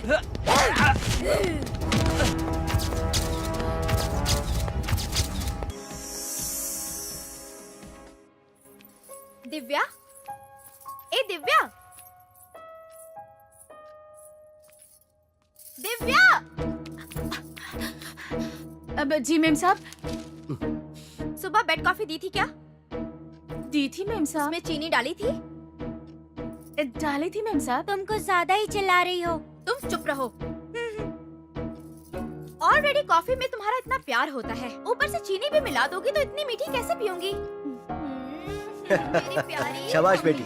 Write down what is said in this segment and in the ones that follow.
दिव्या, ए दिव्या, दिव्या। अब जी मैम साहब। सुबह बेड कॉफी दी थी क्या? दी थी मैम साहब। उसमें चीनी डाली थी? डाली थी मैम साहब। तुम कुछ ज्यादा ही चिल्ला रही हो। तुम चुप रहो। ऑलरेडी कॉफी में तुम्हारा इतना प्यार होता है, ऊपर से चीनी भी मिला दोगी तो इतनी मीठी कैसे पीऊंगी? मेरी प्यारी। शाबाश बेटी,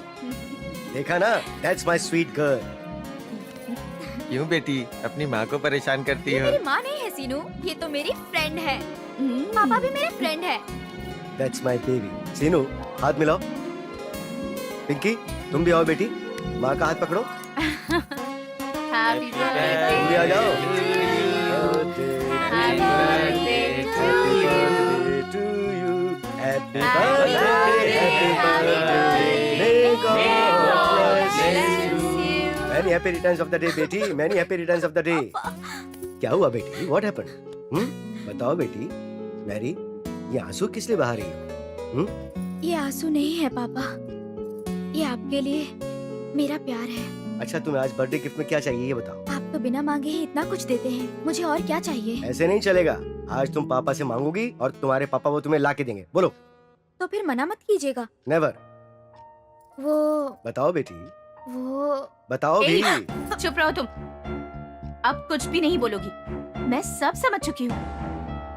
देखा ना, दैट्स माय स्वीट गर्ल। क्यों बेटी अपनी माँ को परेशान करती ये हो? मेरी माँ नहीं है सीनू, ये तो मेरी फ्रेंड है। पापा भी मेरे फ्रेंड है। That's my baby. सीनू, हाथ मिलाओ। पिंकी, तुम भी आओ बेटी, माँ का हाथ पकड़ो। Happy birthday. तुम भी आ जाओ। Happy birthday to you. Happy birthday, happy birthday. May God bless you. Many happy returns of the day, बेटी. Many happy returns of the day. क्या हुआ बेटी? What happened? बताओ बेटी। मैरी, ये आंसू किस लिए बहा रही हो? ये आंसू नहीं है पापा, ये आपके लिए मेरा प्यार है। अच्छा, तुम्हें आज बर्थडे गिफ्ट में क्या चाहिए ये बताओ। आप तो बिना मांगे ही इतना कुछ देते हैं, मुझे और क्या चाहिए? ऐसे नहीं चलेगा। आज तुम पापा से मांगोगी और तुम्हारे पापा वो तुम्हें ला के देंगे। बोलो। तो फिर मना मत कीजिएगा। नेवर। वो बताओ बेटी, वो बताओ भी। चुप रहो तुम, अब कुछ भी नहीं बोलोगी। मैं सब समझ चुकी हूँ।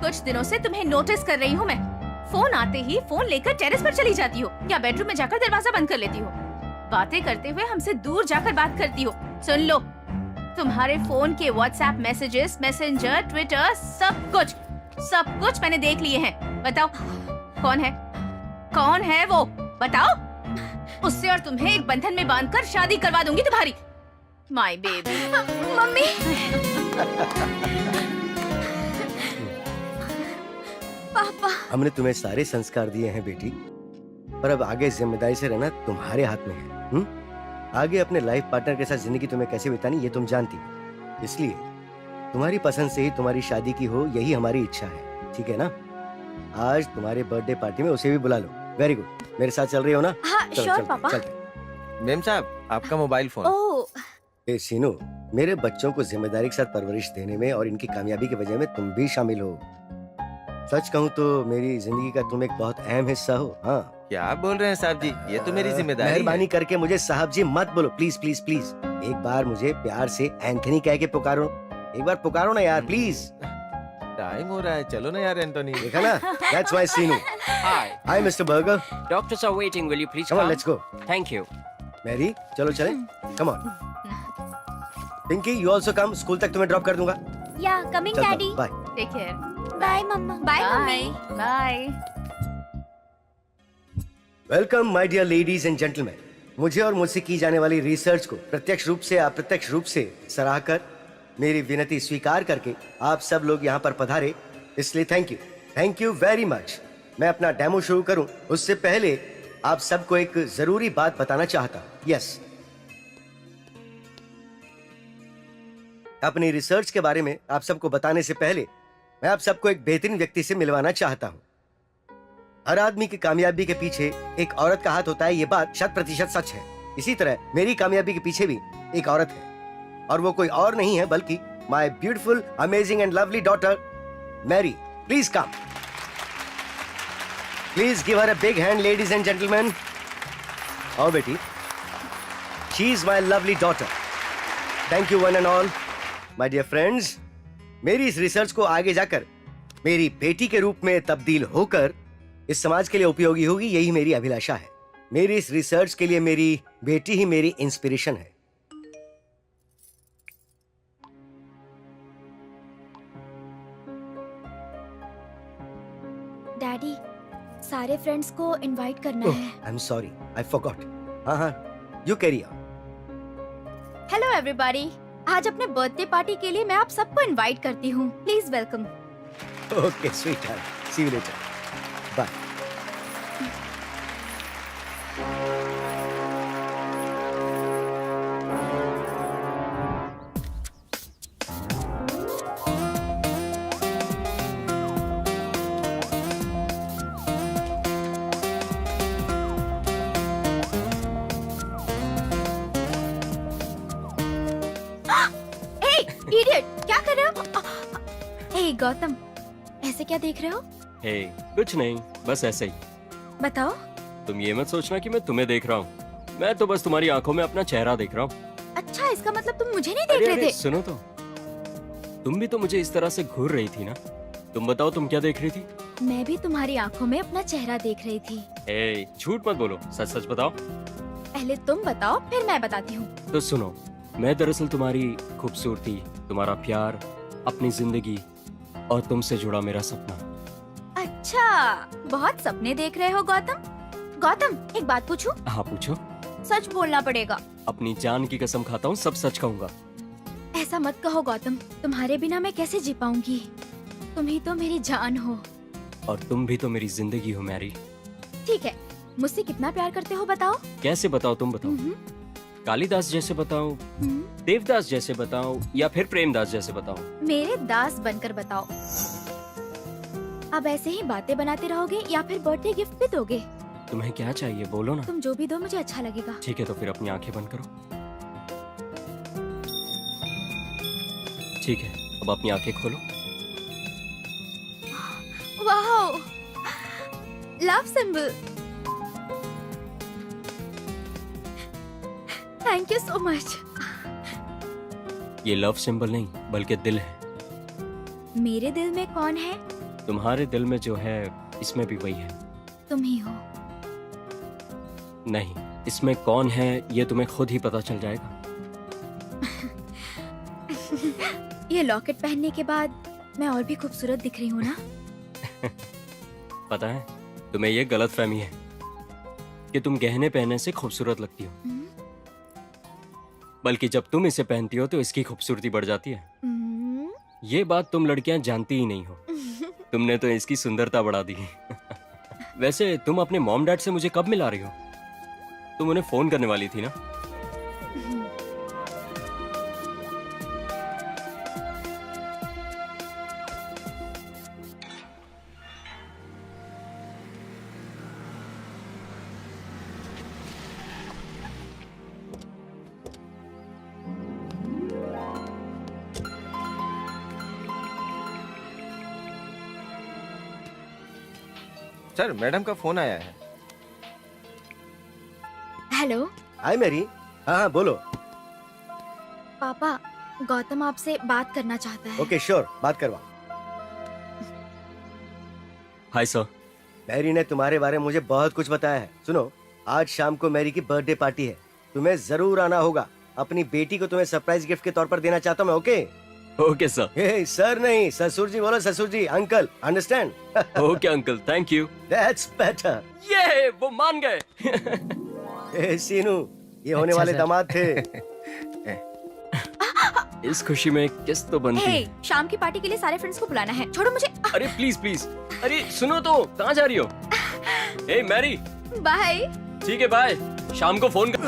कुछ दिनों से तुम्हें नोटिस कर रही हूँ मैं। फोन आते ही फोन लेकर टेरेस पर चली जाती हो या बेडरूम में जाकर दरवाजा बंद कर लेती हो। बातें करते हुए हमसे दूर जाकर बात करती हो। सुन लो, तुम्हारे फोन के व्हाट्सएप मैसेजेस, मैसेंजर, ट्विटर, सब कुछ मैंने देख लिए हैं। बताओ कौन है वो? बताओ। उससे और तुम्हें एक बंधन में बांधकर शादी करवा दूंगी तुम्हारी। My baby. मम्मी। पापा, हमने तुम्हें सारे संस्कार दिए हैं बेटी, पर अब आगे जिम्मेदारी से रहना तुम्हारे हाथ में है। आगे अपने लाइफ पार्टनर के साथ जिंदगी तुम्हें कैसे बितानी ये तुम जानती हो, इसलिए तुम्हारी पसंद से ही तुम्हारी शादी की हो, यही हमारी इच्छा है। ठीक है ना? आज तुम्हारे बर्थडे पार्टी में उसे भी बुला लो। Very good. मेरे साथ चल रही हो ना? हाँ श्योर पापा। मेम साहब, आपका मोबाइल फोन। ओह, ए सीनू, मेरे बच्चों को जिम्मेदारी के साथ परवरिश देने में और इनकी कामयाबी की वजह में तुम भी शामिल हो। सच कहूँ तो मेरी जिंदगी का तुम एक बहुत अहम हिस्सा हो। हाँ, क्या बोल रहे हैं साहब जी, ये तो मेरी जिम्मेदारी है। मेहरबानी करके मुझे साहब जी मत बोलो, प्लीज प्लीज प्लीज। एक बार मुझे प्यार से एंथनी कह के पुकारो। एक बार पुकारो ना यार, प्लीज। टाइम हो रहा है, चलो ना यार एंटोनी। देखा ना? That's why Sinu. Hi, Mr. Burger. Doctors are waiting. Will you please Come on, let's go. Thank you. Mary, चलो चले। Come on. Pinky, you also come. School तक तुम्हें ड्रॉप कर दूंगा। Yeah coming daddy. Bye. Take care. Bye mama. Bye mummy. Bye. Welcome my dear ladies and gentleman. मुझे और मुझसे की जाने वाली रिसर्च को प्रत्यक्ष रूप से अप्रत्यक्ष रूप से सराहकर, मेरी विनती स्वीकार करके आप सब लोग यहाँ पर पधारे, इसलिए थैंक यू वेरी मच। मैं अपना डेमो शुरू करूं उससे पहले आप सबको एक जरूरी बात बताना चाहता हूं। यस, अपनी रिसर्च के बारे में आप सबको बताने से पहले मैं आप सबको एक बेहतरीन व्यक्ति से मिलवाना चाहता हूं। हर आदमी की कामयाबी के पीछे एक औरत का हाथ होता है, ये बात 100% सच है। इसी तरह मेरी कामयाबी के पीछे भी एक औरत है, और वो कोई और नहीं है बल्कि my beautiful, amazing and lovely daughter Mary. Please come, please give her a big hand ladies and gentleman. आओ बेटी, she is my lovely daughter. Thank you one and all my dear friends. मेरी इस research को आगे जाकर मेरी बेटी के रूप में तब्दील होकर इस समाज के लिए उपयोगी होगी, यही मेरी अभिलाषा है। मेरी इस रिसर्च के लिए मेरी बेटी ही मेरी इंस्पिरेशन है। डैडी, सारे फ्रेंड्स को इनवाइट करना है। I am sorry, I forgot. हाँ, you carry on. Hello everybody, आज अपने बर्थडे पार्टी के लिए मैं आप सबको इनवाइट करती हूँ। Please welcome. Okay sweet heart, see you later, bye. Idiot, क्या कर रहे हो? हे गौतम, ऐसे क्या देख रहे हो? हे कुछ नहीं, बस ऐसे ही। बताओ। तुम ये मत सोचना कि मैं तुम्हें देख रहा हूँ। मैं तो बस तुम्हारी आंखों में अपना चेहरा देख रहा हूँ। अच्छा, इसका मतलब तुम मुझे नहीं देख रहे थे? सुनो तो, तुम भी तो मुझे इस तरह से घूर रही थी ना। तुम बताओ, तुम क्या देख रही थी? मैं भी तुम्हारी आंखों में अपना चेहरा देख रही थी। हे झूठ मत बोलो, सच सच बताओ। पहले तुम बताओ, फिर मैं बताती हूँ। तो सुनो, मैं दरअसल तुम्हारी खूबसूरती, तुम्हारा प्यार, अपनी जिंदगी और तुमसे जुड़ा मेरा सपना। अच्छा, बहुत सपने देख रहे हो गौतम। गौतम, एक बात पूछूं? हाँ पूछो। सच बोलना पड़ेगा। अपनी जान की कसम खाता हूँ, सब सच कहूँगा। ऐसा मत कहो गौतम, तुम्हारे बिना मैं कैसे जी पाऊंगी? तुम ही तो मेरी जान हो। और तुम भी तो मेरी जिंदगी हो मैरी। ठीक है, मुझसे कितना प्यार करते हो बताओ? कैसे बताओ, तुम बताओ। हम्म, कालिदास जैसे बताऊं, हम्म, देवदास जैसे बताऊं, या फिर प्रेमदास जैसे बताऊं? मेरे दास बनकर बताओ। अब ऐसे ही बातें बनाते रहोगे या फिर बर्थडे गिफ्ट भी दोगे? तुम्हें क्या चाहिए, बोलो ना। तुम जो भी दो मुझे अच्छा लगेगा। ठीक है, तो फिर अपनी आंखें बंद करो। ठीक है, अब अपनी आंखें खोलो। Wow, love symbol. Thank you so much. ये लव सिंबल नहीं, बल्कि दिल है। मेरे दिल में कौन है? तुम्हारे दिल में जो है, इसमें भी वही है। तुम ही हो। नहीं, इसमें कौन है ये तुम्हें खुद ही पता चल जाएगा। ये लॉकेट पहनने के बाद मैं और भी खूबसूरत दिख रही हूँ ना? पता है, तुम्हें ये गलत फहमी है कि तुम गहने पहनने से खूबसूरत लगती हो, हम्म, बल्कि जब तुम इसे पहनती हो तो इसकी खूबसूरती बढ़ जाती है। हम्म, ये बात तुम लड़कियां जानती ही नहीं हो। तुमने तो इसकी सुंदरता बढ़ा दी। वैसे तुम अपने मॉम डैड से मुझे कब मिला रही हो? तुम उन्हें फोन करने वाली थी ना? सर, मैडम का फोन आया है। Hello hi Mary. हाँ हाँ बोलो। पापा, गौतम आपसे बात करना चाहता है। ओके श्योर, बात करवा। Hi sir. मैरी ने तुम्हारे बारे में मुझे बहुत कुछ बताया है। सुनो, आज शाम को मैरी की बर्थडे पार्टी है, तुम्हें जरूर आना होगा। अपनी बेटी को तुम्हें सरप्राइज गिफ्ट के तौर पर देना चाहता हूँ मैं। Okay? Okay sir. Hey sir नहीं, ससुर जी बोलो, ससुर जी, uncle, understand? Okay uncle, thank you. That's better. ये वो मान गए। ए सीनू, ये होने अच्छा वाले सर। दामाद थे। इस खुशी में किस तो बनती हे, है। शाम की पार्टी के लिए सारे फ्रेंड्स को बुलाना है। छोड़ो मुझे। अरे प्लीज प्लीज, अरे सुनो तो, कहाँ जा रही हो? ए मैरी। बाय। ठीक है, बाय। शाम को फोन कर।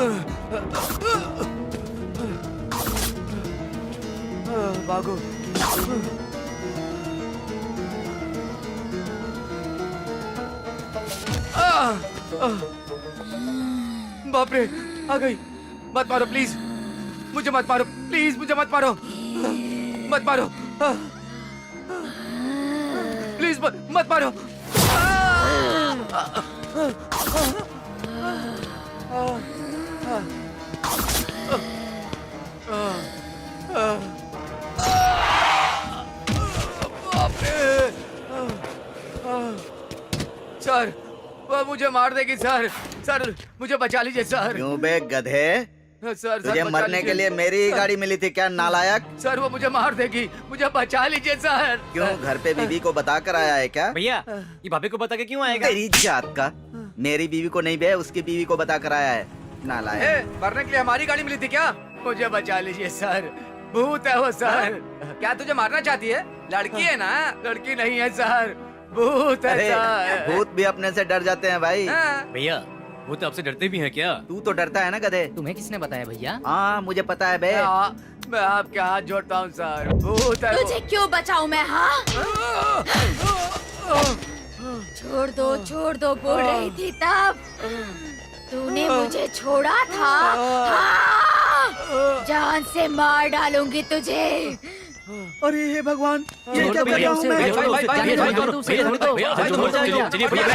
भागो। बाप रे, आ गई। मत मारो प्लीज, मुझे मत मारो प्लीज, मुझे मत मारो, मत मारो प्लीज, मत मारो। बाप रे, सर, वो मुझे मार देगी सर। सर मुझे बचा लीजिए सर। क्यों बे गधे, सर तुझे बचा मरने लीजिए। के लिए मेरी ही गाड़ी मिली थी क्या नालायक? सर वो मुझे मार देगी, मुझे बचा लीजिए सर। क्यों घर पे बीवी को बता कर आया है क्या? भैया, ये भाभी को बता के क्यों आएगा? तेरी जात का, मेरी बीवी को नहीं बे, उसकी बीवी को बता कर आया है नालायक। मरने के लिए हमारी गाड़ी मिली थी क्या? मुझे बचा लीजिए सर, भूत है वो सर। क्या तुझे मारना चाहती है? लड़की है ना? लड़की नहीं है सर, भूत है अरे सर। भूत भी अपने से डर जाते हैं भाई। हाँ। भैया, वो तो आपसे डरते भी हैं क्या? तू तो डरता है ना गधे? तुम्हें किसने बताया भैया? हाँ मुझे पता है बे। मैं आपके हाथ जोड़ता हूँ सर, भूत है वो। तुझे क्यों बचाऊं मैं? हाँ, छोड़ दो बोल रही थी तब। तूने मुझे छोड़ा था। हाँ, जा जान से मार डालूंगी तुझे। अरे हे भगवान, ये छोड़ क्या दो कर रहा भैया, हूँ मैं? भाई, भाई, जाने दो, भाई, जाने दो उसे, भैया, जाने दो। भैया, भाई, तुम मर जाओगे। चलिए भैया,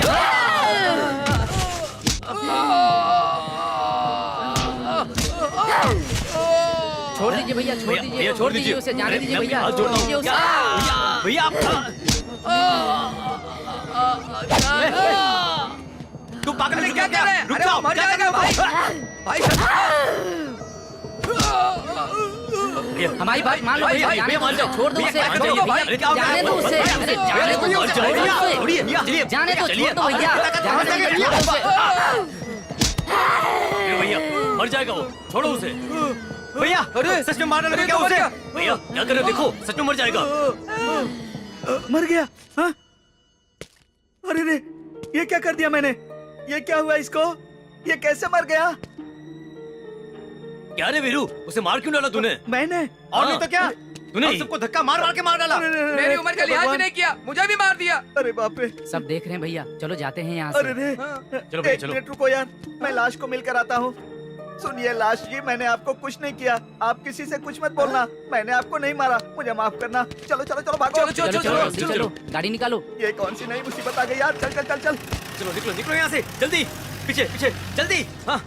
छोड़ दीजिए भैया, छोड़ भैया, दीजिए, भैया, छोड़ दीजिए उसे, जाने मैं- दीजिए मैं भैया, हाथ छोड़ जोड़ता हूँ। दीजिए उसे। भैया आप तू पागल अरे है क्या कर रहे हैं? रुक अरे जाओ, वो मर क्या कर जाएगा रहे भाई। हो? भाई भैया, हमारी बात मान लो भैया, भैया, जाने भैया, दो मान उसे, जाओ। छोड़ दो भैया, उसे, मान छोड़ जाइए, दो भैया, भाई, क्या हो गया? जाने दो उसे, भैया, अरे भैया, जाने दो, भैया, छोड़ दो उसे, छोड़िए, चलिए, जाने दो, चलिए, छोड़ दो भैया, जाने दो, छोड़ दो उसे। अरे भैया मर जाएगा वो, छोड़ो उसे। भैया अरे, सच में मार डालोगे अरे, क्या तो मर उसे? गया। भैया क्या कर रहे हो? देखो सच में मर जाएगा। मर गया? हाँ? अरे रे, ये क्या कर दिया मैंने? ये क्या हुआ इसको? ये कैसे मर गया? क्या रे वीरू, उसे मार क्यों डाला तूने? मैंने? और नहीं तो क्या, तूने हम सबको धक्का मार मार के मार डाला। मेरी उम्र का लिहाज भी नहीं किया, मुझे भी मार दिया। अरे बाप रे, सब देख रहे हैं भैया, चलो जाते हैं यहाँ अरे से। रे, चलो भैया, एक चलो। मिनट रुको यार, मैं लाश को मिलकर आता हूँ। सुनिए लाश जी, मैंने आपको कुछ नहीं किया, आप किसी से कुछ मत बोलना, मैंने आपको नहीं मारा, मुझे माफ करना। चलो चलो चलो भागो। चलो, चलो चलो चलो चलो, गाड़ी निकालो। ये कौन सी नई मुसीबत आ गई यार? चल चल चल चल। चलो निकलो निकलो यहाँ से, जल्दी पीछे पीछे जल्दी। हाँ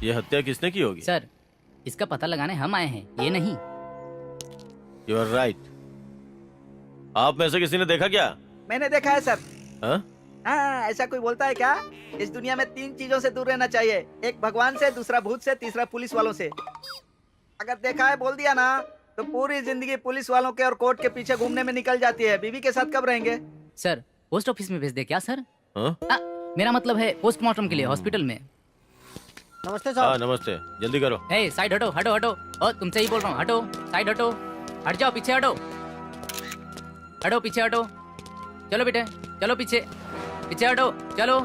ये हत्या किसने की होगी? सर, इसका पता लगाने हम आए हैं, ये नहीं। You are right. आप में से किसी ने देखा क्या? मैंने देखा है सर। हाँ? हाँ, ऐसा कोई बोलता है क्या? इस दुनिया में 3 चीजों से दूर रहना चाहिए, एक भगवान से, दूसरा भूत से, तीसरा पुलिस वालों से। अगर देखा है बोल दिया ना तो पूरी जिंदगी पुलिस वालों के और कोर्ट के पीछे घूमने में निकल जाती है। बीवी के साथ कब रहेंगे? सर, पोस्ट ऑफिस में भेज दे क्या सर? हाँ? मेरा मतलब है पोस्टमार्टम के लिए हॉस्पिटल में। नमस्ते हाँ नमस्ते, जल्दी करो। ए, साइड हटो, हटो हटो। ओ, तुमसे ही बोल रहा हूँ, हटो, साइड हटो, हट जाओ, पीछे हटो, हटो पीछे हटो। चलो बेटे, चलो पीछे, पीछे हटो, चलो,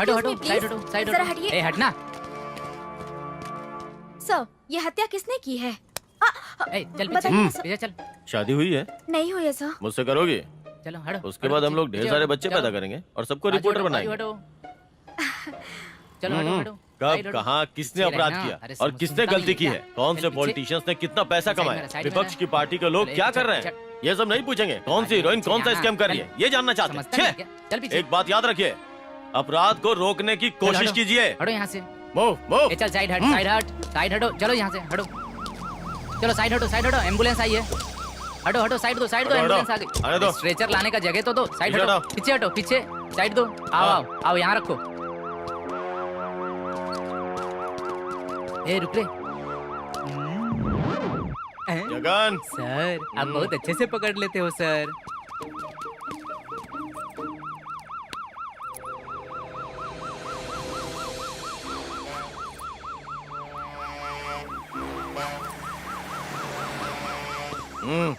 हटो हटो, साइड हटो, साइड जरा हटो। हटिए। ए, हटना। सर, ये हत्या किसने की है? ए, चल पीछे, बताइए सर। पीछे चल, शादी हुई है? नहीं हुई है सर। मुझसे करोगी? चलो हटो। उसके हटो बाद हम पीछे, लोग ढेर पीछे सारे हटो, बच्चे चलो। पैदा करेंगे और सबको बाजू रिपोर्टर हटो, बनाएंगे। बाजू हटो। चलो हटो हटो। कब, साइड हटो। कहाँ, किसने सीधे अपराध रहना। किया अरे और समझ किसने सुनता गलती नहीं की है है? क्या? कौन चल से पीछे। पॉलिटिशियंस ने कितना पैसा साइड कमाया? में, साइड में विपक्ष रह। की पार्टी के लोग चल, क्या चल, कर रहे चल। हैं? ये सब नहीं पूछेंगे कौन सी हीरोइन कौन सा यहाँ, स्कैम कर रही है, ये जानना चाहते समझता हैं। नहीं छे! क्या? चल पीछे। एक बात याद रखिए, अपराध को रोकने की कोशिश हटो। कीजिए। हटो यहाँ से। Move move. ए, चल साइड हट, साइड हट, साइड हटो, चलो यहाँ से हटो। चलो साइड हटो, साइड हटो, एम्बुलेंस आई है। हटो हटो, साइड दो, साइड दो, हटो, एम्बुलेंस आ हटो। आने दो। गई। स्ट्रेचर लाने का जगह तो दो, साइड पीछे हटो, हटो। पीछे हटो, पीछे, साइड दो। आओ हाँ। आओ आओ, यहाँ रखो। ए, रुक रे। जगन, सर, आप बहुत अच्छे से पकड़ लेते हो सर। हम्म,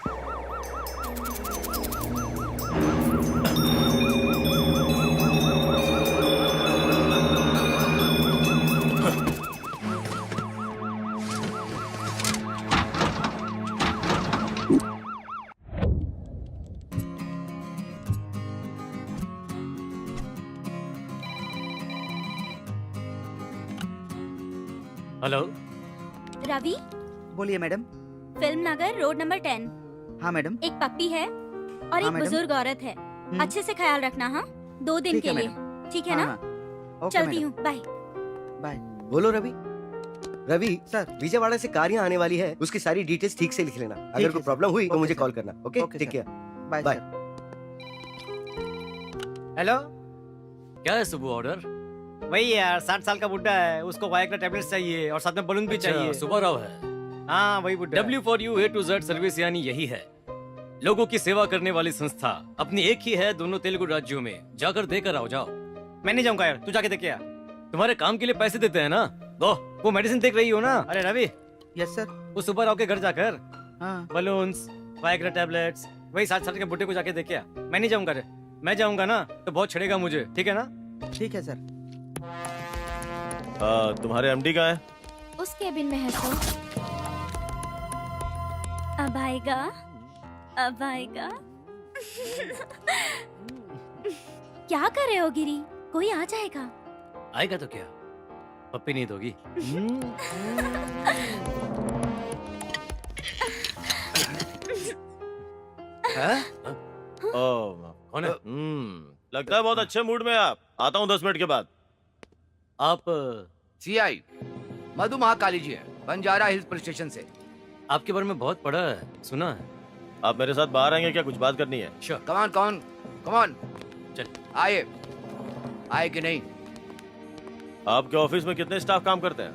हेलो, रवि, बोलिए मैडम। फिल्म नगर रोड नंबर 10। हाँ मैडम। एक पप्पी है और हाँ, एक मैडम। बुजुर्ग औरत है। अच्छे से ख्याल रखना, हाँ? 2 दिन ठीक के है, लिए, मैडम। ठीक है ना? ओके चलती मैडम, हूँ, बाय। बाय। बोलो रवि। रवि सर। विजयवाड़ा से कार यहाँ आने वाली है, उसकी सारी डिटेल्स ठीक से लिख लेना। अगर है, कोई सर। प्रॉब्लम हुई तो ओके, मुझे सर। कॉल करना। ओके, ओके, ठीक सर। है। Bye bye. सर। हेलो, क्या है सुबह ऑर्डर? वही यार 60 साल का बुड्ढा है, उसको वाइग्रा टैबलेट्स चाहिए और साथ में बलून भी चाहिए। सुबह राव है। हाँ वही बुड्ढा। W for you A to Z service यानी यही है, लोगों की सेवा करने वाली संस्था। अपनी एक ही है दोनों तेलुगु राज्यों में। जाकर देकर आओ, जाओ। मैं नहीं जाऊंगा यार, तू जाके देख के आ। तुम्हारे काम के लिए पैसे देते हैं ना, दो। वो मेडिसिन देख रही हो ना? अरे रवि, यस सर। वो सुबह राव के घर जाकर हाँ। बलून्स, वाइग्रा टैबलेट्स, वही 60 साल के बुड्ढे को जाके देख के आ। मैं नहीं जाऊंगा रे। मैं जाऊंगा ना तो बहुत छड़ेगा मुझे, ठीक है ना? ठीक है सर। तुम्हारे एमडी कहाँ है? उस केबिन में है सर। अब आएगा, अब आएगा। क्या कर रहे हो गिरी? कोई आ जाएगा। आएगा तो क्या, पप्पी नहीं दोगी? कौन है? लगता है बहुत अच्छे मूड में आप। आता हूँ 10 मिनट के बाद। आप सीआई मधु महाकाली जी है, बंजारा हिल्स पुलिस स्टेशन से। आपके बारे में बहुत पढ़ा है, सुना है। आप मेरे साथ बाहर आएंगे क्या? कुछ बात करनी है। श्योर। कमान कौन कमान चल। आए आए कि नहीं? आपके ऑफिस में कितने स्टाफ काम करते हैं?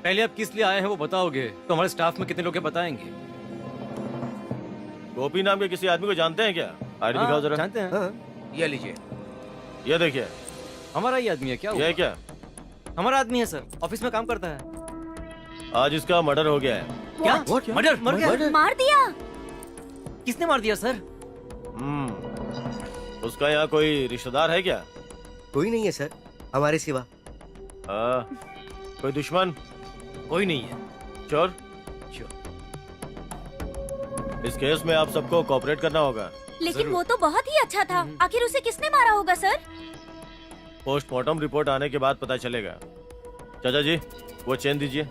पहले आप किस लिए आए हैं वो बताओगे तो हमारे स्टाफ में कितने लोग हैं बताएंगे। गोपी नाम के किसी आदमी को जानते हैं क्या? आईडी दिखाओ जरा। जानते हैं। ये लीजिए। ये देखिए। हमारा ही आदमी है क्या? ये क्या? हमारा आदमी है सर, ऑफिस में काम करता है। आज इसका मर्डर हो गया है। क्या? मर्डर? मर गया? मार दिया? किसने मार दिया सर? उसका यहाँ कोई रिश्तेदार है क्या? कोई नहीं है सर, हमारे सिवा। कोई दुश्मन? कोई नहीं है। चोर? इस केस में आप सबको कोऑपरेट करना होगा। लेकिन वो तो बहुत ही अच्छा था। आखिर उसे किसने मारा होगा सर? पोस्टमार्टम रिपोर्ट आने के बाद पता चलेगा। चाचा जी वो चेन दीजिए।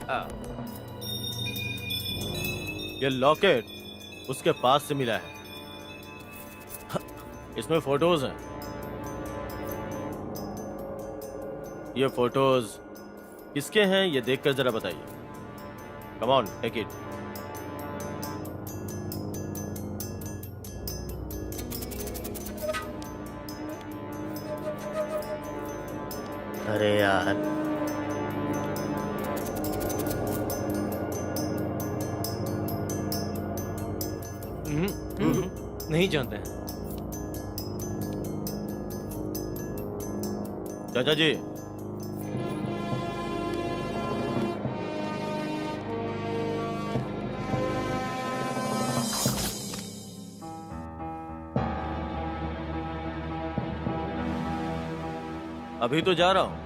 ये लॉकेट उसके पास से मिला है। इसमें फोटोज हैं। ये फोटोज किसके हैं ये देखकर जरा बताइए। Come on take it. अरे यार, नहीं जानते हैं। चाचा जी अभी तो जा रहा हूं,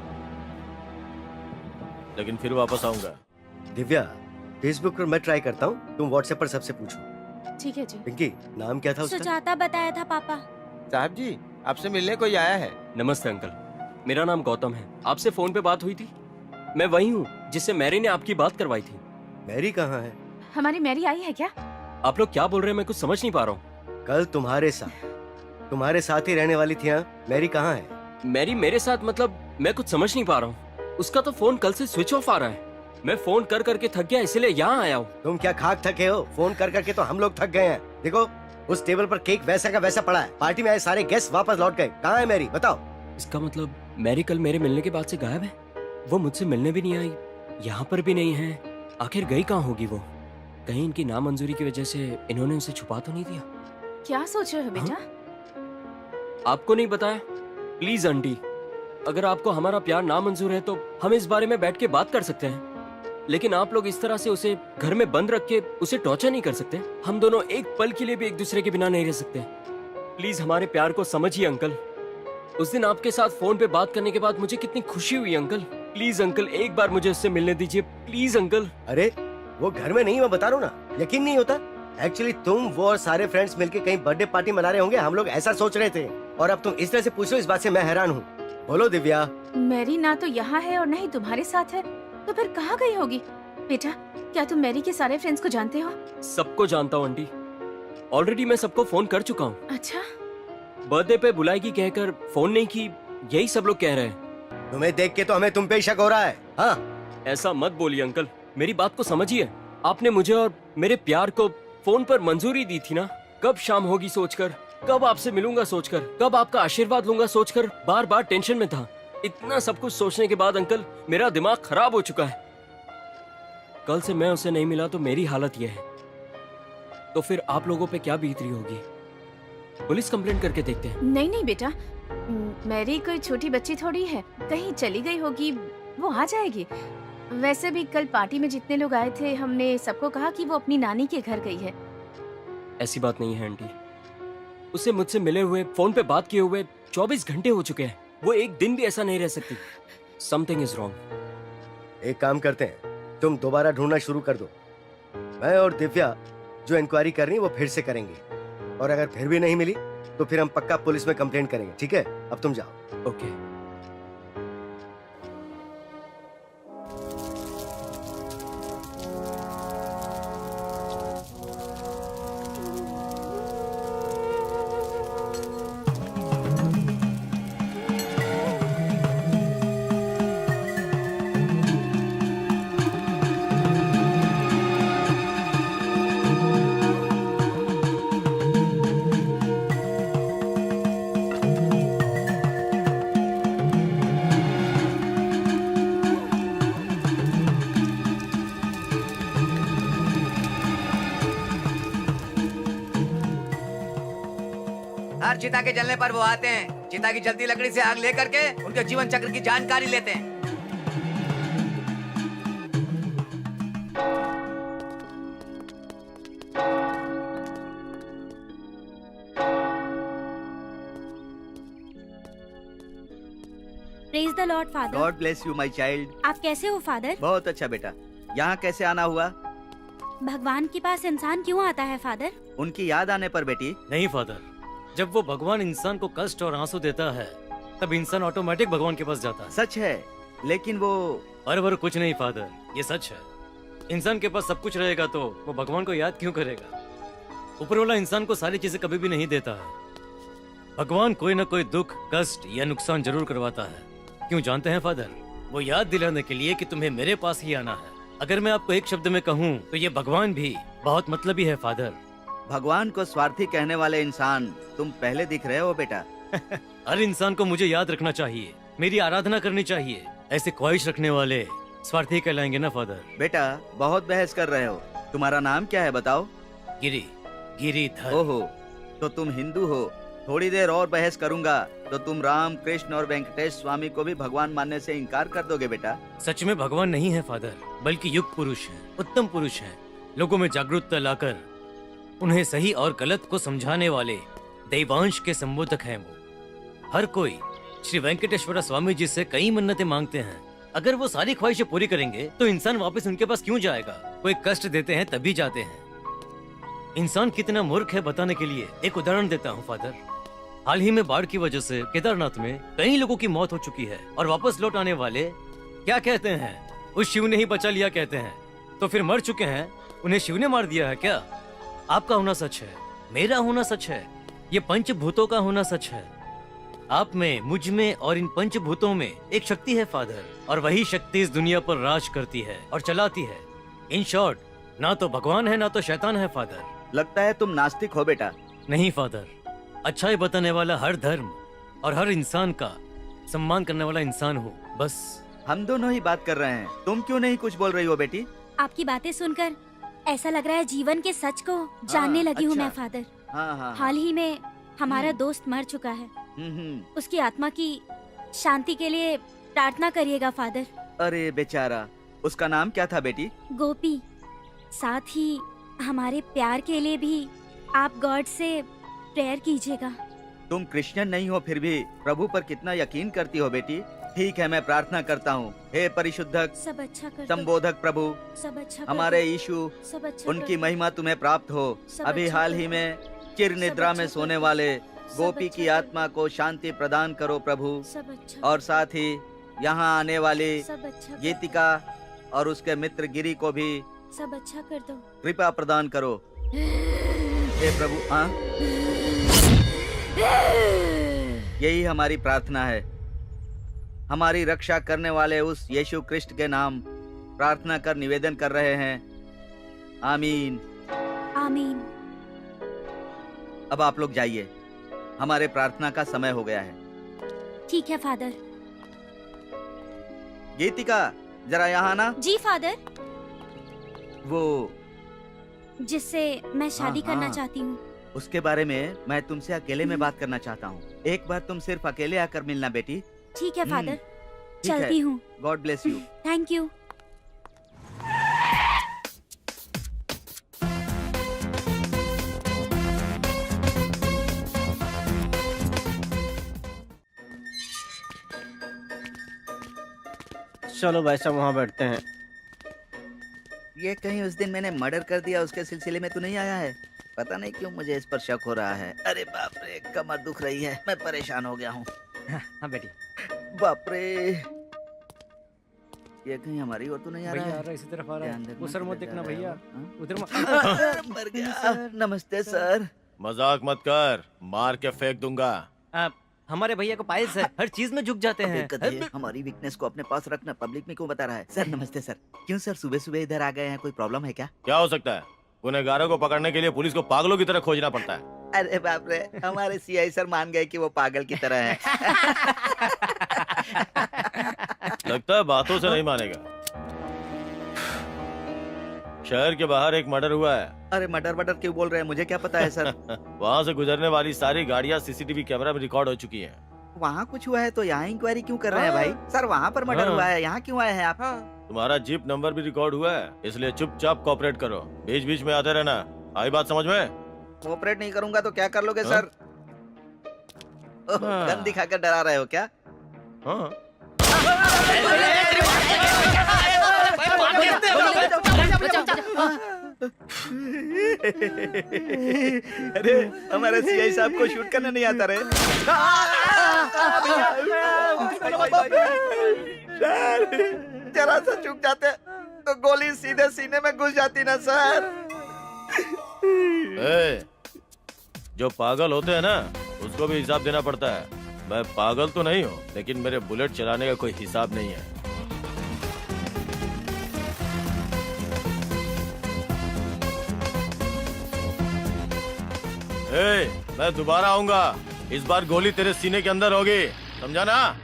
लेकिन फिर वापस आऊंगा। दिव्या, फेसबुक पर मैं ट्राई करता हूँ, तुम व्हाट्सएप पर सबसे पूछो। ठीक है जी। पिंकी, नाम क्या था उसका? सुजाता बताया था पापा। साहब जी आपसे मिलने कोई आया है। नमस्ते अंकल, मेरा नाम गौतम है। आपसे फोन पे बात हुई थी। मैं वही हूँ जिससे मैरी ने आपकी बात करवाई थी। मैरी कहाँ है? हमारी मैरी आई है क्या? आप लोग क्या बोल रहे हैं, मैं कुछ समझ नहीं पा रहा हूँ। कल तुम्हारे साथ ही रहने वाली थी। हाँ, मैरी कहाँ है? मैरी मेरे साथ मतलब मैं कुछ समझ नहीं पा रहा हूँ। उसका तो फोन कल से स्विच ऑफ आ रहा है। मैं फोन कर करके थक गया, इसलिए यहाँ आया हूँ। तुम क्या खाक थके हो? फोन कर करके तो हम लोग थक गए हैं। देखो, उस टेबल पर केक वैसा का वैसा पड़ा है। पार्टी में आए सारे गेस्ट वापस लौट गए। कहाँ है मैरी? बताओ। इसका मतलब मैरी कल मेरे मिलने के बाद से गायब है। वो मुझसे मिलने भी नहीं आई, यहाँ पर भी नहीं है। आखिर गई कहाँ होगी वो? कहीं इनकी नामंजूरी की वजह से इन्होंने उसे छुपा तो नहीं दिया? क्या सोच रहे हो बेटा? आपको नहीं बताया? प्लीज आंटी, अगर आपको हमारा प्यार नामंजूर है तो हम इस बारे में बैठ के बात कर सकते हैं, लेकिन आप लोग इस तरह से उसे घर में बंद रख के उसे टॉर्चर नहीं कर सकते। हम दोनों एक पल के लिए भी एक दूसरे के बिना नहीं रह सकते। प्लीज हमारे प्यार को समझिए अंकल। उस दिन आपके साथ फोन पे बात करने के बाद मुझे कितनी खुशी हुई अंकल। प्लीज अंकल, एक बार मुझे उससे मिलने दीजिए प्लीज अंकल। अरे वो घर में नहीं, मैं बता रहा हूँ ना, यकीन नहीं होता। एक्चुअली तुम वो और सारे फ्रेंड्स मिलके कहीं बर्थडे पार्टी मना रहे होंगे, हम लोग ऐसा सोच रहे थे, और अब तुम इस तरह से पूछ रहे हो, इस बात से मैं हैरान हूँ। बोलो दिव्या। मैरी ना तो यहाँ है और न ही तुम्हारे साथ है, तो फिर कहाँ गई होगी? बेटा, क्या तुम मैरी के सारे फ्रेंड्स को जानते हो? सबको जानता हूँ आंटी, ऑलरेडी मैं सबको फोन कर चुका हूँ। अच्छा, बर्थडे पे बुलाएगी कहकर फोन नहीं की, यही सब लोग कह रहे हैं। तुम्हें देख के तो हमें तुम पे ही शक हो रहा है। हाँ, ऐसा मत बोलिए अंकल, मेरी बात को समझिए। आपने मुझे और मेरे प्यार को फोन पर मंजूरी दी थी ना। कब शाम होगी सोचकर, कब आपसे मिलूंगा सोचकर, कब आपका आशीर्वाद लूंगा सोचकर बार बार टेंशन में था। इतना सब कुछ सोचने के बाद अंकल मेरा दिमाग खराब हो चुका है। कल से मैं उसे नहीं मिला तो मेरी हालत यह है, तो फिर आप लोगों पे क्या बीत रही होगी? पुलिस कंप्लेंट करके देखते हैं। नहीं नहीं बेटा, मैरी कोई छोटी बच्ची थोड़ी है, कहीं चली गई होगी, वो आ जाएगी। वैसे भी कल पार्टी में जितने लोग आए थे, हमने सबको कहा कि वो अपनी नानी के घर गई है। ऐसी बात नहीं है आंटी, उसे मुझसे मिले हुए, फोन पे बात किए हुए 24 घंटे हो चुके हैं। वो एक दिन भी ऐसा नहीं रह सकती। Something is wrong. एक काम करते हैं, तुम दोबारा ढूंढना शुरू कर दो। मैं और दिव्या जो इंक्वायरी कर रही है वो फिर से करेंगे, और अगर फिर भी नहीं मिली तो फिर हम पक्का पुलिस में कंप्लेंट करेंगे। ठीक है, अब तुम जाओ। ओके। हर चिता के जलने पर वो आते हैं, चिता की जलती लकड़ी से आग लेकर के उनके जीवन चक्र की जानकारी लेते हैं। Praise the Lord father. God bless you my child. आप कैसे हो फादर? बहुत अच्छा बेटा। यहाँ कैसे आना हुआ? भगवान के पास इंसान क्यों आता है फादर? उनकी याद आने पर बेटी। नहीं फादर, जब वो भगवान इंसान को कष्ट और आंसू देता है तब इंसान ऑटोमेटिक भगवान के पास जाता है। सच है, लेकिन वो पर कुछ नहीं फादर, ये सच है। इंसान के पास सब कुछ रहेगा तो वो भगवान को याद क्यों करेगा? ऊपर वाला इंसान को सारी चीजें कभी भी नहीं देता है। भगवान कोई ना कोई दुख, कष्ट या नुकसान जरूर करवाता है। क्यों जानते हैं फादर? वो याद दिलाने के लिए कि तुम्हें मेरे पास ही आना है। अगर मैं आपको एक शब्द में कहूँ तो ये भगवान भी बहुत मतलबी है फादर। भगवान को स्वार्थी कहने वाले इंसान तुम पहले दिख रहे हो बेटा। हर इंसान को मुझे याद रखना चाहिए, मेरी आराधना करनी चाहिए। ऐसे ख्वाहिश रखने वाले स्वार्थी कहलाएंगे ना फादर। बेटा बहुत बहस कर रहे हो। तुम्हारा नाम क्या है बताओ? गिरी, गिरीधर। ओहो, तो तुम हिंदू हो। थोड़ी देर और बहस करूंगा तो तुम राम, कृष्ण और वेंकटेश स्वामी को भी भगवान मानने से इनकार कर दोगे बेटा। सच में भगवान नहीं है फादर, बल्कि युग पुरुष है, उत्तम पुरुष है। लोगों में जागरूकता लाकर उन्हें सही और गलत को समझाने वाले दैवांश के संबोधक हैं वो। हर कोई श्री वेंकटेश्वर स्वामी जी से कई मन्नतें मांगते हैं। अगर वो सारी ख्वाहिशें पूरी करेंगे तो इंसान वापस उनके पास क्यों जाएगा? कोई कष्ट देते हैं तभी जाते हैं। इंसान कितना मूर्ख है बताने के लिए एक उदाहरण देता हूँ फादर। हाल ही में बाढ़ की वजह से केदारनाथ में कई लोगों की मौत हो चुकी है, और वापस लौट आने वाले क्या कहते हैं? उस शिव ने ही बचा लिया कहते हैं। तो फिर मर चुके हैं, उन्हें शिव ने मार दिया है क्या? आपका होना सच है, मेरा होना सच है, ये पंचभूतों का होना सच है। आप में, मुझ में और इन पंचभूतों में एक शक्ति है फादर, और वही शक्ति इस दुनिया पर राज करती है और चलाती है। इन शॉर्ट, ना तो भगवान है ना तो शैतान है फादर। लगता है तुम नास्तिक हो बेटा। नहीं फादर, अच्छाई बताने वाला हर धर्म और हर इंसान का सम्मान करने वाला इंसान हूँ बस। हम दोनों ही बात कर रहे हैं, तुम क्यों नहीं कुछ बोल रही हो बेटी? आपकी बातें सुनकर ऐसा लग रहा है जीवन के सच को जानने लगी हूँ अच्छा। मैं फादर। हाँ। हाल ही में हमारा दोस्त मर चुका है। उसकी आत्मा की शांति के लिए प्रार्थना करिएगा फादर। अरे बेचारा, उसका नाम क्या था बेटी? गोपी। साथ ही हमारे प्यार के लिए भी आप गॉड से प्रेयर कीजिएगा। तुम क्रिश्चियन नहीं हो फिर भी प्रभु पर कितना यकीन करती हो बेटी। ठीक है, मैं प्रार्थना करता हूँ। हे परिशुद्धक, सब अच्छा कर दो। संबोधक प्रभु, सब अच्छा कर हमारे दो। यीशु, सब अच्छा उनकी कर महिमा तुम्हें प्राप्त हो। सब अभी अच्छा हाल कर ही दो। में चिर निद्रा अच्छा में कर सोने दो। वाले सब गोपी अच्छा की कर आत्मा को शांति प्रदान करो प्रभु। दो। सब अच्छा और साथ ही यहाँ आने वाली सब अच्छा कर दो। गीतिका और उसके मित्र गिरी को भी सब अच्छा कर दो। कृपा प्रदान करो हे प्रभु। हाँ, यही हमारी प्रार्थना है। हमारी रक्षा करने वाले उस यीशु क्रिस्ट के नाम प्रार्थना कर निवेदन कर रहे हैं। आमीन। आमीन। अब आप लोग जाइए, हमारे प्रार्थना का समय हो गया है। ठीक है फादर। गीतिका, जरा यहाँ ना। जी फादर। वो जिससे मैं शादी हाँ, करना हाँ। चाहती हूँ। उसके बारे में मैं तुमसे अकेले में बात करना चाहता हूँ। एक बार तुम सिर्फ अकेले आकर मिलना बेटी। ठीक है फादर, ठीक है। चलती हूँ। God bless you. Thank you. चलो भाई साहब वहाँ बैठते हैं। ये कहीं उस दिन मैंने मर्डर कर दिया उसके सिलसिले में तो नहीं आया है? पता नहीं क्यों मुझे इस पर शक हो रहा है। अरे बाप रे, कमर दुख रही है, मैं परेशान हो गया हूँ। हाँ बेटी बाप रे, ये कहीं हमारी ओर तो नहीं आ रहा भैया आ है? रहा है, इसी तरफ आ रहा ध्यान है। रखना, उधर मत किधर देखना जा रहा है भैया, वो? हाँ? उधर मत। मर गया। नमस्ते सर। मजाक मत कर, मार के फेंक दूंगा। हमारे भैया को पायल सर हर चीज में झुक जाते हैं। गधे, हमारी वीकनेस को अपने पास रखना पब्लिक में क्यों बता रहा है? सर नमस्ते सर। क्यों सर सुबह सुबह इधर आ गए हैं, कोई प्रॉब्लम है क्या? क्या हो सकता है? गुनहगारों को पकड़ने के लिए पुलिस को पागलों की तरह खोजना पड़ता है। अरे बाप रे, हमारे सीआई सर मान गए कि वो पागल की तरह है। लगता है बातों से नहीं मानेगा। शहर के बाहर एक मर्डर हुआ है। अरे मर्डर क्यों बोल रहे हैं, मुझे क्या पता है सर? वहाँ से गुजरने वाली सारी गाड़ियाँ सीसीटीवी कैमरा में रिकॉर्ड हो चुकी हैं। वहाँ कुछ हुआ है तो यहाँ इंक्वायरी क्यों कर रहे हैं भाई? सर वहाँ पर मर्डर हाँ। हुआ है, यहाँ क्यों आए हैं आप? तुम्हारा जीप नंबर भी रिकॉर्ड हुआ है, इसलिए चुपचाप कोऑपरेट करो, बीच बीच में आते रहना। आई बात समझ में? कोऑपरेट नहीं करूंगा तो क्या कर लोगे हाँ। सर? ओह, हाँ। गन दिखाकर डरा रहे हो क्या? हाँ। अरे हमारे सीआई साहब को शूट करने नहीं आता रे। सर जरा सा चूक जाते तो गोली सीधे सीने में घुस जाती ना सर। ए, जो पागल होते हैं ना उसको भी हिसाब देना पड़ता है। मैं पागल तो नहीं हूँ, लेकिन मेरे बुलेट चलाने का कोई हिसाब नहीं है। ए, मैं दोबारा आऊंगा, इस बार गोली तेरे सीने के अंदर होगी, समझा ना?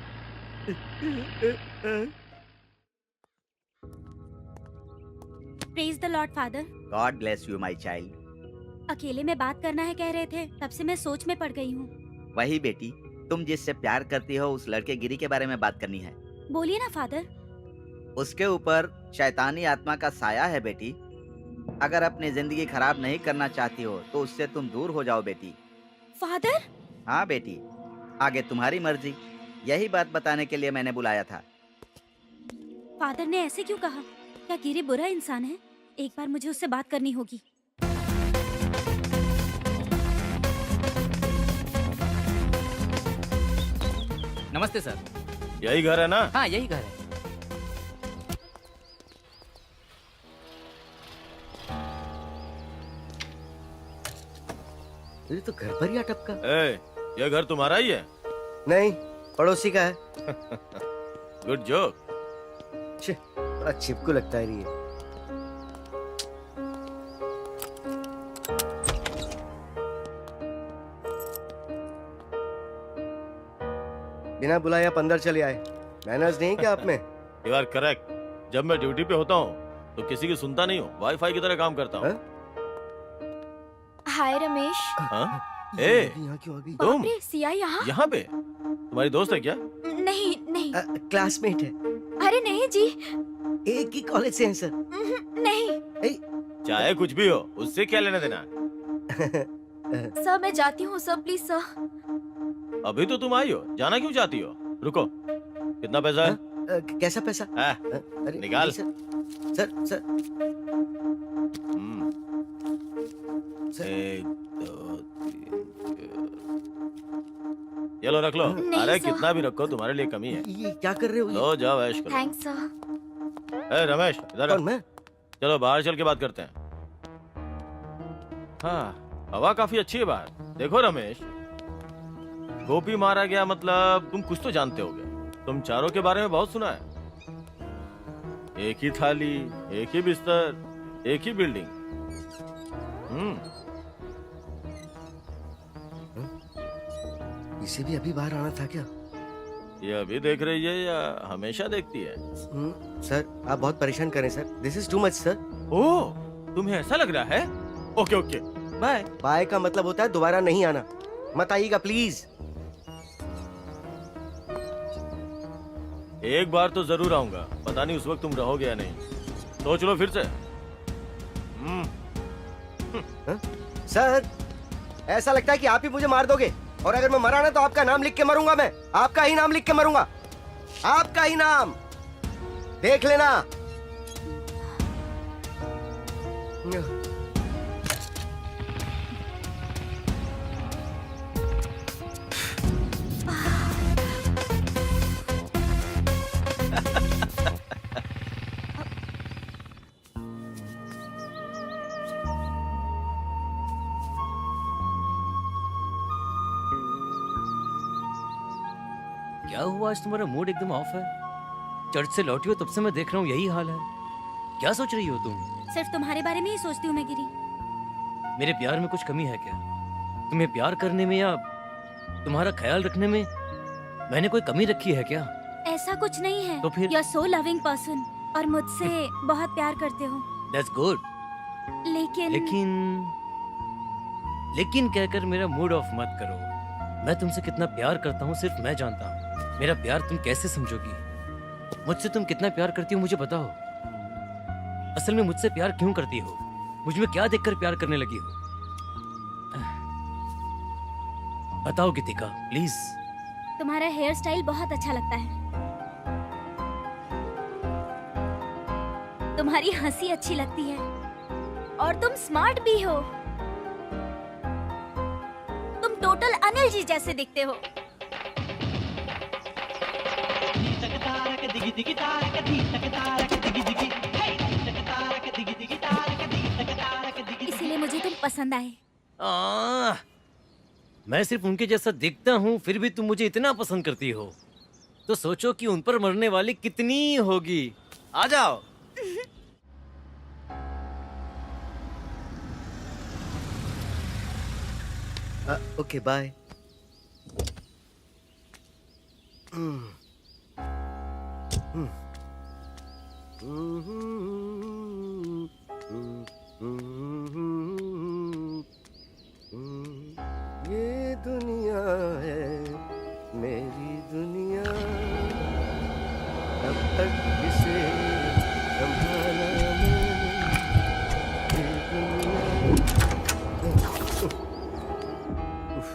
Praise the Lord father. God bless you my child. अकेले में बात करना है कह रहे थे, तब से मैं सोच में पड़ गई हूँ। वही बेटी, तुम जिससे प्यार करती हो उस लड़के गिरी के बारे में बात करनी है। बोलिए ना फादर। उसके ऊपर शैतानी आत्मा का साया है बेटी। अगर अपनी जिंदगी खराब नहीं करना चाहती हो तो उससे तुम दूर हो जाओ बेटी। फादर? हाँ बेटी, आगे तुम्हारी मर्जी। यही बात बताने के लिए मैंने बुलाया था। फादर ने ऐसे क्यों कहा? क्या गिरी बुरा इंसान है? एक बार मुझे उससे बात करनी होगी। नमस्ते सर। यही घर है ना? हाँ यही घर है। ये तो घर पर ही अटपका। ए, ये घर तुम्हारा ही है? नहीं, पड़ोसी का है। Good joke. बड़ा चिपकू लगता है ये। बिना बुलाए आप अंदर चले आए। मैनर्स नहीं क्या आप में? You are correct. जब मैं ड्यूटी पे होता हूँ तो किसी की सुनता नहीं हूँ, वाईफाई की तरह काम करता हूँ। हाय रमेश। हाँ? ए, यहाँ क्यों आ गई? तुम? बाप रे, सिया यहाँ? यहाँ पे? तुम्हारी दोस्त है क्या? नहीं नहीं। क्लासमेट है, अरे नहीं जी। एक ही कॉलेज से हैं सर। नहीं चाहे कुछ भी हो, उससे क्या लेना देना? सर, मैं जाती हूँ सर, प्लीज सर। अभी तो तुम आई हो, जाना क्यों चाहती हो? रुको, कितना पैसा है? कैसा पैसा? अरे निकाल। सर सर हम्म। 1 2 3 ये लो, रख लो। नहीं, अरे सर। कितना भी रखो, तुम्हारे लिए कमी है। ये क्या कर रहे हो? लो जाओ, ऐश करो। Thanks sir. ए रमेश, इधर आ। कौन, मैं? चलो बाहर चल के बात करते हैं। हाँ, हवा काफी अच्छी है बाहर। देखो रमेश, गोपी मारा गया मतलब तुम कुछ तो जानते होगे। तुम चारों के बारे में बहुत सुना है। एक ही थाली, एक ही बिस्तर, एक ही बिल्डिंग। इसे भी अभी बाहर आना था क्या? ये अभी देख रही है या हमेशा देखती है? सर आप बहुत परेशान करें sir. This is too much sir. Oh, तुम्हें ऐसा लग रहा है? Okay okay, bye. बाय का मतलब होता है दोबारा नहीं आना। मत आइएगा प्लीज। एक बार तो जरूर आऊंगा, पता नहीं उस वक्त तुम रहोगे या नहीं। सोच लो फिर से। सर ऐसा लगता है कि आप ही मुझे मार दोगे, और अगर मैं मरा ना तो आपका नाम लिख के मरूंगा। मैं आपका ही नाम लिख के मरूंगा, आपका ही नाम। देख लेना। क्या हुआ, आज तुम्हारा मूड एकदम ऑफ है? चर्च से लौटी हो तब से मैं देख रहा हूँ यही हाल है। क्या सोच रही हो तुम? सिर्फ तुम्हारे बारे में ही सोचती हूँ मैं गिरी। मेरे प्यार में कुछ कमी है क्या? तुम्हें प्यार करने में या तुम्हारा ख्याल रखने में मैंने कोई कमी रखी है क्या? ऐसा कुछ नहीं है। तो फिर? You are so loving person और मुझसे बहुत प्यार करते हो। That's good. लेकिन लेकिन कहकर मेरा मूड ऑफ मत करो। मैं तुमसे कितना प्यार करता हूँ सिर्फ मैं जानता हूँ। मेरा प्यार तुम कैसे समझोगी? मुझसे तुम कितना प्यार करती हो मुझे बताओ। असल में मुझसे प्यार क्यों करती हो? मुझ में क्या देखकर प्यार करने लगी हो? बताओ गीतिका प्लीज। तुम्हारा हेयर स्टाइल बहुत अच्छा लगता है। तुम्हारी हंसी अच्छी लगती है और तुम स्मार्ट भी हो। तुम टोटल अनिल जी जैसे दिखते हो। इसीलिए मुझे तुम पसंद आए। मैं सिर्फ उनके जैसा दिखता हूँ फिर भी तुम मुझे इतना पसंद करती हो, तो सोचो कि उन पर मरने वाली कितनी होगी। आ जाओ। Okay bye. ये दुनिया है मेरी दुनिया, अब तक इसे संभाला मैंने, ये दुनिया। उफ।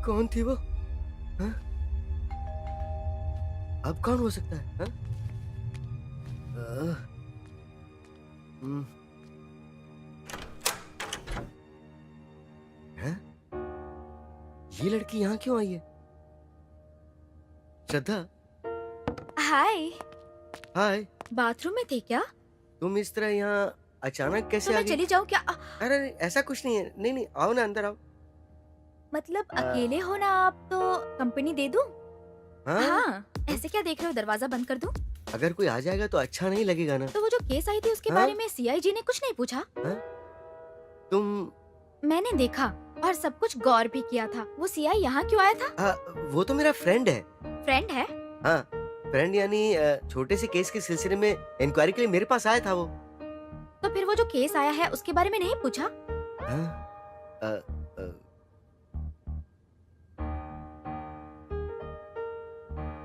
कौन थी वो? हाँ? अब कौन हो सकता है? हाँ? हैं? ये लड़की यहाँ क्यों आई है? श्रद्धा। हाय। हाय। बाथरूम में थे क्या? तुम इस तरह यहाँ अचानक कैसे तो आ मैं गई? चली जाऊँ क्या? अरे नहीं, ऐसा कुछ नहीं है। नहीं नहीं, आओ ना, अंदर आओ। मतलब अकेले हो ना आप, तो कंपनी दे दूं? हाँ? हाँ। ऐसे क्या देख रहे हो, दरवाजा बंद कर दूं? अगर कोई आ जाएगा तो अच्छा नहीं लगेगा ना। तो वो जो केस आई थी उसके हाँ? बारे में सीआईजी ने कुछ नहीं पूछा? हाँ? तुम मैंने देखा और सब कुछ गौर भी किया था। वो सीआई यहाँ क्यों आया था? वो तो मेरा फ्रेंड है। फ्रेंड है? हाँ, फ्रेंड यानी छोटे से केस के सिलसिले में इंक्वायरी के लिए मेरे पास आया था वो। तो फिर वो जो केस आया है उसके बारे में नहीं पूछा? हाँ?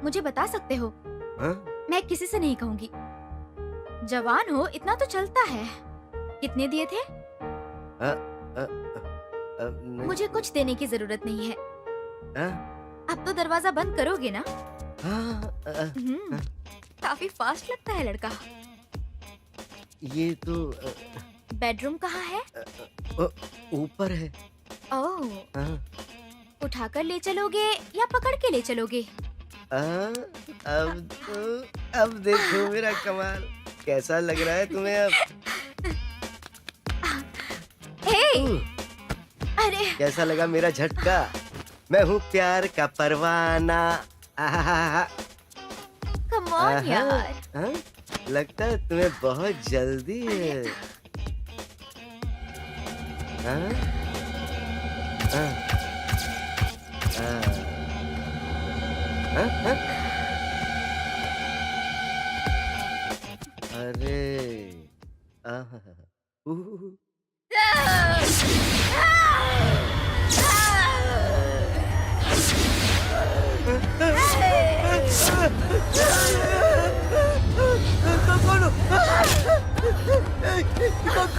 मुझे बता सकते हो? हाँ? मैं किसी से नहीं कहूँगी। जवान हो इतना तो चलता है। कितने दिए थे? नहीं। मुझे कुछ देने की जरूरत नहीं है। हाँ? अब तो दरवाजा बंद करोगे ना? हाँ? काफी फास्ट लगता है लड़का। ये तो बेडरूम कहाँ है? ऊपर है। ओह, हाँ? उठाकर ले चलोगे या पकड़ के ले चलोगे? अब देखो मेरा कमाल कैसा लग रहा है तुम्हें अब। हे! अरे कैसा लगा मेरा झटका? मैं हूँ प्यार का परवाना। कम ऑन यार। हाँ? लगता है तुम्हें बहुत जल्दी है। हाँ? हाँ? हाँ? हाँ? हाँ? अरे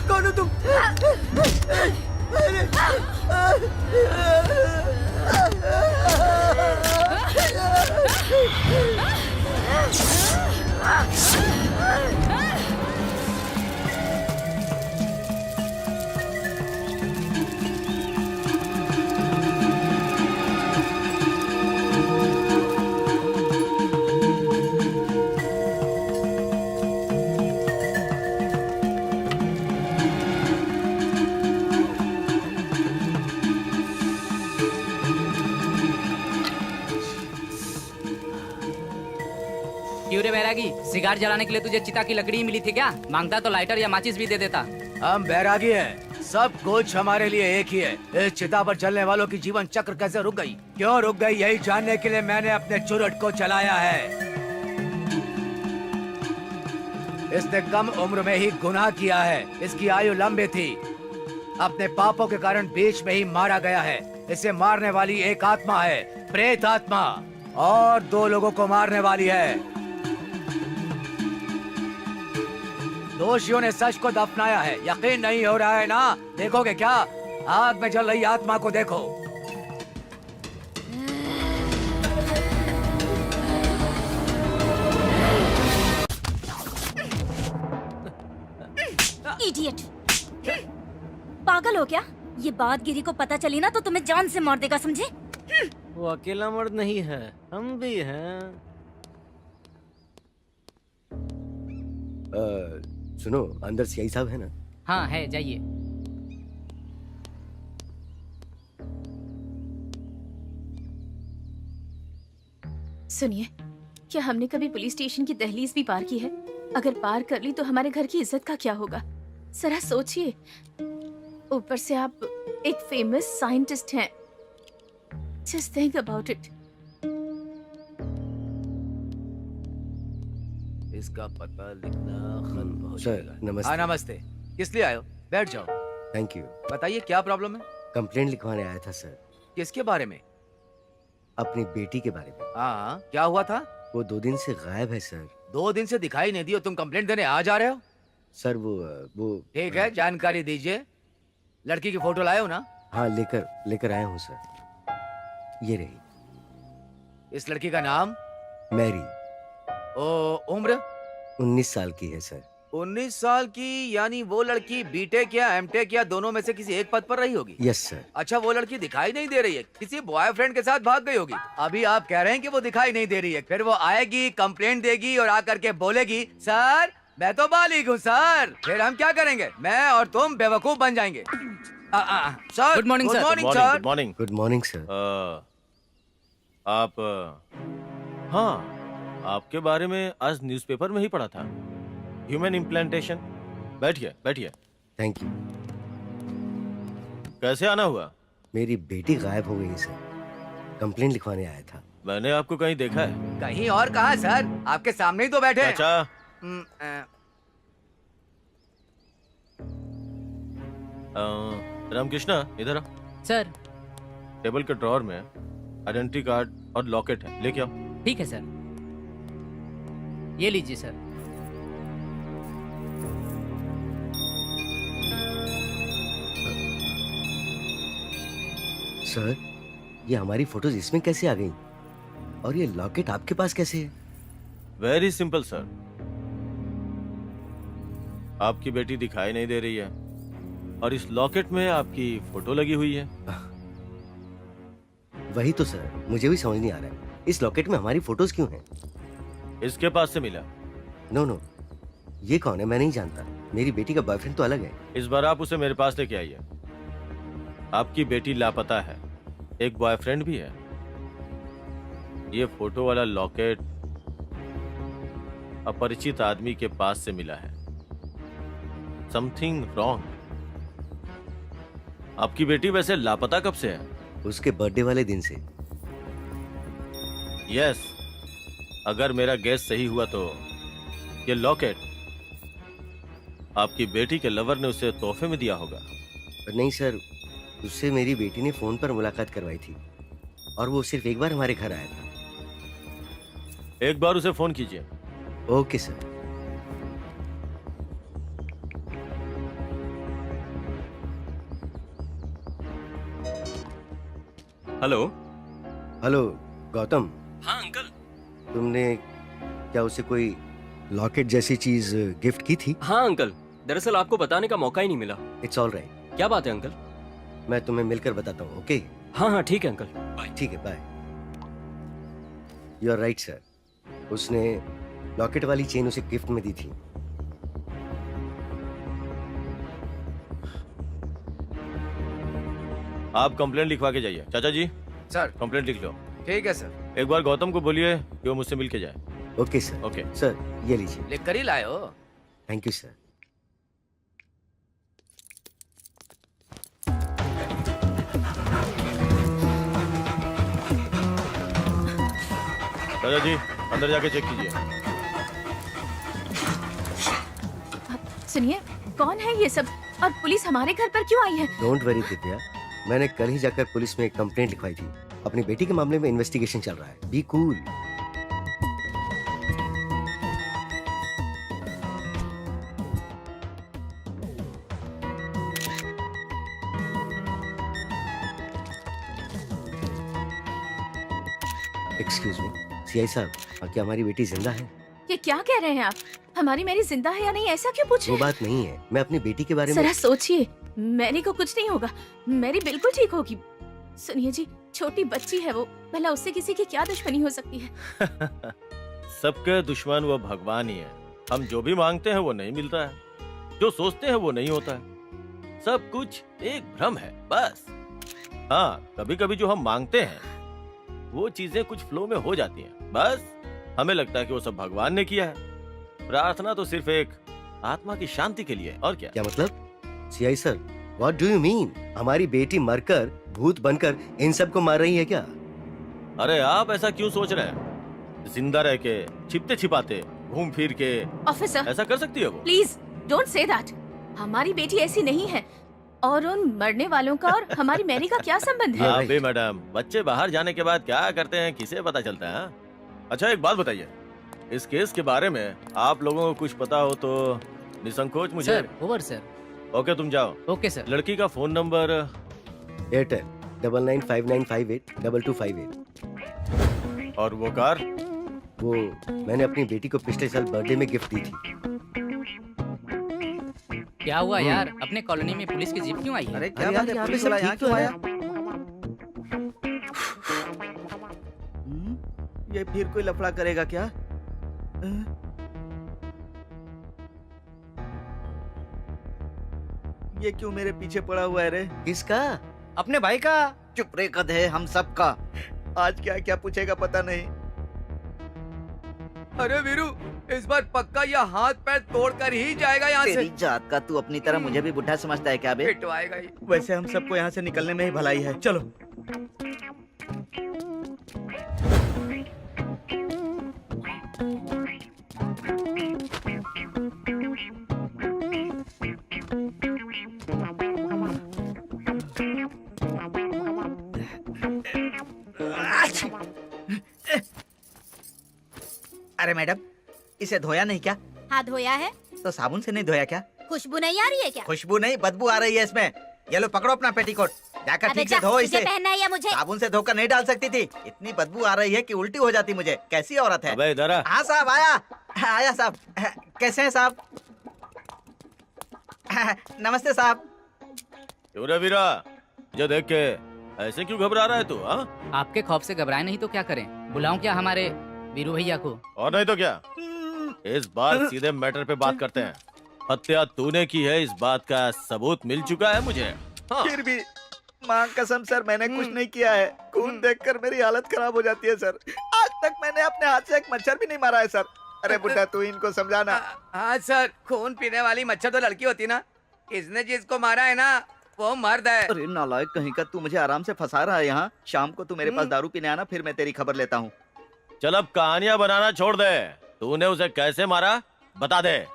कौन हो तुम? क्यों रे बैरागी, सिगार जलाने के लिए तुझे चिता की लकड़ी मिली थी क्या? मांगता तो लाइटर या माचिस भी दे देता। हम बैरागी हैं, सब कुछ हमारे लिए एक ही है। इस चिता पर चलने वालों की जीवन चक्र कैसे रुक गई, क्यों रुक गई, यही जानने के लिए मैंने अपने चुरट को चलाया है। इसने कम उम्र में ही गुनाह किया है, इसकी आयु लंबी थी, अपने पापों के कारण बीच में ही मारा गया है। इसे मारने वाली एक आत्मा है, प्रेत आत्मा, और 2 लोगों को मारने वाली है। दोषियों ने सच को दफनाया है, यकीन नहीं हो रहा है ना? देखोगे क्या? आग में जल रही आत्मा को देखो। इडियट! पागल हो क्या? ये बात गिरी को पता चली ना तो तुम्हें जान से मार देगा, समझे? वो अकेला मर्द नहीं है, हम भी हैं। सुनो, अंदर सीआई साहब है ना? हाँ है, जाइए। सुनिए, क्या हमने कभी पुलिस स्टेशन की दहलीज भी पार की है? अगर पार कर ली तो हमारे घर की इज्जत का क्या होगा? जरा सोचिए, ऊपर से आप एक फेमस साइंटिस्ट हैं। Just think about it. इसका पता लिखना खत्म हो सर, जाएगा। नमस्ते। हाँ नमस्ते, किस लिए आए हो? बैठ जाओ। Thank you. बताइए क्या प्रॉब्लम है? कंप्लेंट लिखवाने आया था सर, किसके बारे में? अपनी बेटी के बारे में। हाँ, क्या हुआ था? वो 2 दिन से गायब है सर। 2 दिन से दिखाई नहीं दी और तुम कंप्लेंट देने आ जा रहे हो? सर वो ठीक है, जानकारी दीजिए। लड़की की फोटो लाए हो ना? हाँ, लेकर आया हूँ सर। ये रही। इस लड़की का नाम? मैरी। उम्र? 19 साल की है सर। 19 साल की, यानी वो लड़की बीटेक या एमटेक या दोनों में से किसी एक पद पर रही होगी। Yes sir. अच्छा, वो लड़की दिखाई नहीं दे रही है, किसी बॉयफ्रेंड के साथ भाग गई होगी। अभी आप कह रहे हैं कि वो दिखाई नहीं दे रही है, फिर वो आएगी, कंप्लेंट देगी और आकर के बोलेगी सर मैं तो बालिग हूँ सर। फिर हम क्या करेंगे? मैं और तुम बेवकूफ बन जाएंगे। Sir, Good morning, sir. Morning good sir. Morning. Good morning sir. आप हाँ, आपके बारे में आज न्यूज़पेपर में ही पढ़ा था, ह्यूमन इम्प्लांटेशन। बैठिए बैठिए। Thank you. कैसे आना हुआ? मेरी बेटी गायब हो गई है सर, कंप्लेंट लिखवाने आया था। मैंने आपको कहीं देखा है? कहीं और कहा सर, आपके सामने ही तो बैठे हैं। अच्छा, रामकृष्णा इधर आ। सर, टेबल के ड्रॉअर में आइडेंटिटी कार्ड और लॉकेट है, लेके आओ। ठीक है सर, ये लीजिए सर। सर, ये हमारी फोटोज इसमें कैसे आ गई? और ये लॉकेट आपके पास कैसे है? वेरी सिंपल सर, आपकी बेटी दिखाई नहीं दे रही है और इस लॉकेट में आपकी फोटो लगी हुई है। वही तो सर, मुझे भी समझ नहीं आ रहा है, इस लॉकेट में हमारी फोटोज क्यों हैं? इसके पास से मिला। नो, ये कौन है? मैं नहीं जानता। मेरी बेटी का बॉयफ्रेंड तो अलग है। इस बार आप उसे मेरे पास लेके आइए। आपकी बेटी लापता है, एक बॉयफ्रेंड भी है। ये फोटो वाला लॉकेट अपरिचित आदमी के पास से मिला है। Something wrong. आपकी बेटी वैसे लापता कब से है? उसके बर्थडे वाले दिन से। यस, अगर मेरा गैस सही हुआ तो ये लॉकेट आपकी बेटी के लवर ने उसे तोहफे में दिया होगा। नहीं सर, उससे मेरी बेटी ने फोन पर मुलाकात करवाई थी और वो सिर्फ एक बार हमारे घर आया था। एक बार उसे फोन कीजिए। Okay sir. Hello. Hello Gautam, हाँ अंकल। तुमने क्या उसे कोई लॉकेट जैसी चीज गिफ्ट की थी? हाँ अंकल, दरअसल आपको बताने का मौका ही नहीं मिला। इट्स ऑल राइट, क्या बात है अंकल? मैं तुम्हें मिलकर बताता हूँ। ओके हाँ हाँ ठीक है अंकल। ठीक है, bye. You are right sir, उसने लॉकेट वाली चेन उसे गिफ्ट में दी थी। आप कंप्लेंट लिखवा के जाइए। चाचा जी, सर कंप्लेंट लिख लो। ठीक है सर, एक बार गौतम को बोलिए कि वो मुझसे मिल के जाए। Okay sir. ओके। सर ये लीजिए। लिख कर ही लाए हो। Thank you sir. चाचा जी, अंदर जाके चेक कीजिए। सुनिए, कौन है ये सब और पुलिस हमारे घर पर क्यों आई है? डोंट वरी दिव्या, मैंने कल ही जाकर पुलिस में एक कंप्लेंट लिखवाई थी। अपनी बेटी के मामले में इन्वेस्टिगेशन चल रहा है। Be cool. Excuse me, CI साहब, क्या हमारी बेटी जिंदा है? ये क्या कह रहे हैं आप? हमारी मैरी जिंदा है या नहीं, ऐसा क्यों पूछ रहे वो हैं? बात नहीं है, मैं अपनी बेटी के बारे में। जरा सोचिए, मैरी को कुछ नहीं होगा, मैरी बिल्कुल ठीक होगी। सुनिए जी, छोटी बच्ची है वो, भला उससे किसी की क्या दुश्मनी हो सकती है? सबके दुश्मन वो भगवान ही है। हम जो भी मांगते हैं वो नहीं मिलता है, जो सोचते हैं वो नहीं होता है। सब कुछ एक भ्रम है बस। हाँ, कभी कभी जो हम मांगते हैं वो चीजें कुछ फ्लो में हो जाती हैं। बस हमें लगता है कि वो सब भगवान ने किया है। प्रार्थना तो सिर्फ एक आत्मा की शांति के लिए, और क्या। क्या मतलब? CI sir, what do you mean? हमारी बेटी मरकर भूत बनकर इन सब को मार रही है क्या? अरे आप ऐसा क्यों सोच रहे हैं? जिंदा रह के, छिपते छिपाते, घूम फिर के ऑफिसर, ऐसा कर सकती है वो? Please don't say that. हमारी बेटी ऐसी नहीं है। और उन मरने वालों का और हमारी मैरी का क्या संबंध है? हाँ बे मैडम, बच्चे बाहर जाने के बाद क्या करते हैं किसे पता चलता है? हाँ? अच्छा एक बात बताइए, इस केस के बारे में आप लोगों को कुछ पता हो तो निसंकोच मुझे। Sir, over sir. ओके तुम जाओ। Okay sir. लड़की का फोन नंबर? एयरटेल 9959582258। और वो कार? वो मैंने अपनी बेटी को पिछले साल बर्थडे में गिफ्ट दी थी। क्या हुआ यार, अपने कॉलोनी में पुलिस की जीप क्यों आई है? अरे क्या अरे बात यार, है, यहाँ पे पुलिस सब वाला यहाँ ठीक तो क्यों है। आया? ये फिर कोई लफड़ा करेगा क्या? ये क्यों मेरे पीछे पड़ा हुआ है रे? किसका? अपने भाई का। चुप रे गधे, हम सब का। आज क्या क्या पूछेगा पता नहीं। अरे वीरू, इस बार पक्का यह हाथ पैर तोड़ कर ही जाएगा यहाँ से। तेरी जात का तू अपनी तरह मुझे भी बुढ़ा समझता है क्या बे? पिटवाएगा ही। वैसे हम सबको यहाँ से निकलने में ही भलाई है। चलो। अरे मैडम, इसे धोया नहीं क्या? हाथ धोया है? तो साबुन से नहीं धोया क्या? खुशबू नहीं आ रही है क्या? खुशबू नहीं, बदबू आ रही है इसमें। ये लो पकड़ो अपना पेटीकोट, जाकर अबे ठीक से जा, धो तुझे इसे। पहनना है या मुझे? साबुन से धोकर नहीं डाल सकती थी, इतनी बदबू आ रही है कि उल्टी हो जाती मुझे। कैसी औरत है? अबे इधर आ। हाँ साहब, आया साहब। कैसे हैं साहब? नमस्ते साहब। क्यों रे वीरा, मुझे देख के ऐसे क्यों घबरा रहा है तू? हाँ, आपके खौफ से घबराए नहीं तो क्या करें? बुलाऊं क्या हमारे वीरू भैया को? और नहीं तो क्या। इस बार सीधे मैटर पे बात करते हैं। हत्या तूने की है, इस बात का सबूत मिल चुका है मुझे। हाँ। फिर भी माँ कसम सर, मैंने कुछ नहीं किया है। खून देखकर मेरी हालत खराब हो जाती है सर। आज तक मैंने अपने हाथ से एक मच्छर भी नहीं मारा है सर। अरे बुड्ढा, तू इनको समझाना। हाँ सर, खून पीने वाली मच्छर तो लड़की होती ना। इसने जिसको मारा है ना वो मर्द है। अरे नालायक कहीं का, तू मुझे आराम से फंसा रहा है यहाँ। शाम को तू मेरे पास दारू पीने आना, फिर मैं तेरी खबर लेता हूँ। चल अब कहानियां बनाना छोड़ दे। तूने उसे कैसे मारा बता दे।